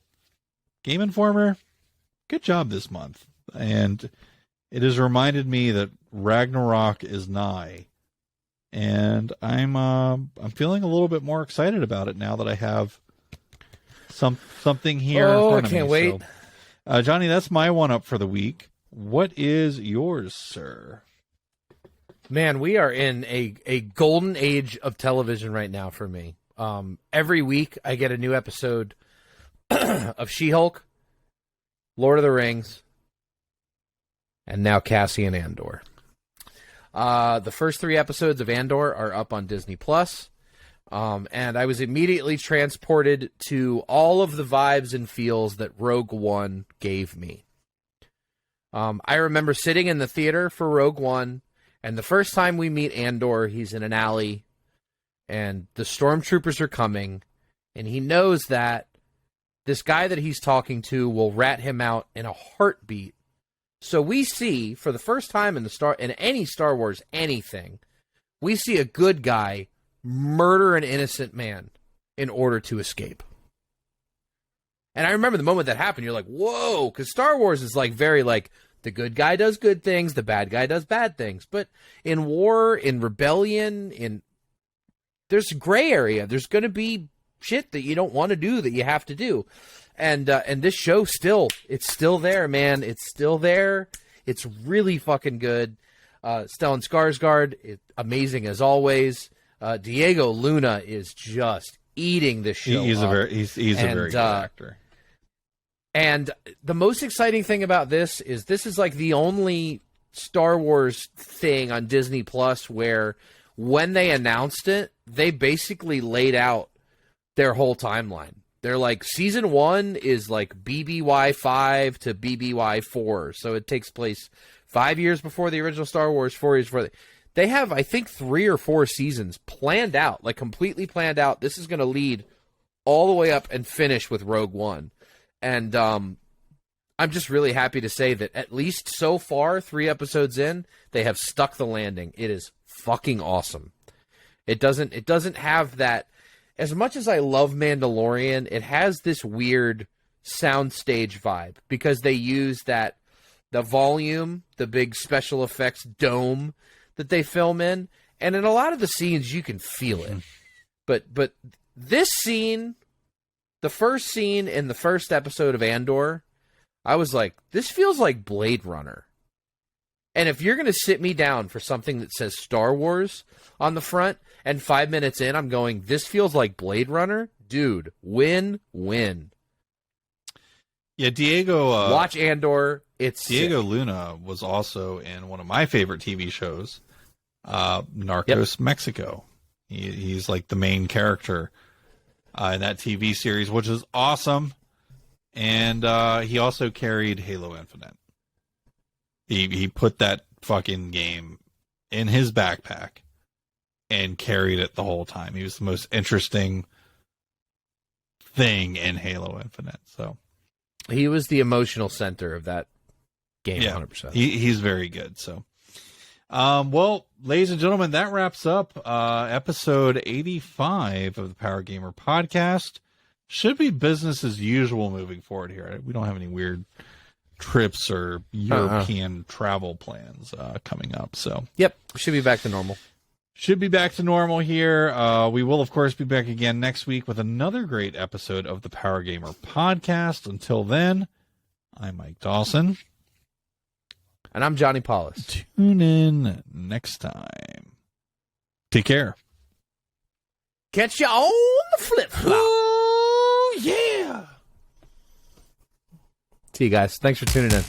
Game Informer, good job this month. And it has reminded me that Ragnarok is nigh. And I'm feeling a little bit more excited about it now that I have something here in front of me. I can't wait. So, Johnny, that's my one-up for the week. What is yours, sir? Man, we are in a golden age of television right now for me. Every week I get a new episode of She-Hulk, Lord of the Rings, and now Cassian Andor. The first 3 episodes of Andor are up on Disney+. And I was immediately transported to all of the vibes and feels that Rogue One gave me. I remember sitting in the theater for Rogue One, and the first time we meet Andor, he's in an alley, and the stormtroopers are coming, and he knows that this guy that he's talking to will rat him out in a heartbeat. So we see, for the first time in any Star Wars anything, we see a good guy murder an innocent man in order to escape. And I remember the moment that happened, you're like, whoa, because Star Wars is like very like, the good guy does good things, the bad guy does bad things. But in war, in rebellion, there's a gray area. There's going to be shit that you don't want to do that you have to do. And this show it's still there, man. It's still there. It's really fucking good. Stellan Skarsgård, amazing as always. Diego Luna is just eating the show. He's a very good actor. And the most exciting thing about this is like the only Star Wars thing on Disney Plus where when they announced it, they basically laid out their whole timeline. They're like, season 1 is like BBY 5 to BBY 4, so it takes place 5 years before the original Star Wars, 4 years before. They have, I think, 3 or 4 seasons planned out, like completely planned out. This is going to lead all the way up and finish with Rogue One. And I'm just really happy to say that at least so far, 3 episodes in, they have stuck the landing. It is fucking awesome. It doesn't have that. As much as I love Mandalorian, it has this weird soundstage vibe because they use the volume, the big special effects dome that they film in, and in a lot of the scenes you can feel it. But this scene, the first scene in the first episode of Andor, I was like, this feels like Blade Runner. And if you're going to sit me down for something that says Star Wars on the front, and 5 minutes in, I'm going, this feels like Blade Runner? Dude, win. Yeah, Diego... watch Andor. It's Diego Luna was also in one of my favorite TV shows, Narcos Mexico. He's like the main character in that TV series, which is awesome. And he also carried Halo Infinite. He put that fucking game in his backpack and carried it the whole time. He was the most interesting thing in Halo Infinite. So he was the emotional center of that game. Yeah, 100%. He's very good. So, well, ladies and gentlemen, that wraps up episode 85 of the Power Gamer podcast. Should be business as usual moving forward here. We don't have any weird trips or European travel plans coming up. So, yep, should be back to normal. Should be back to normal here. We will, of course, be back again next week with another great episode of the Power Gamer podcast. Until then, I'm Mike Dawson. And I'm Johnny Paulus. Tune in next time. Take care. Catch you on the flip-flop. Oh, yeah. See you guys. Thanks for tuning in.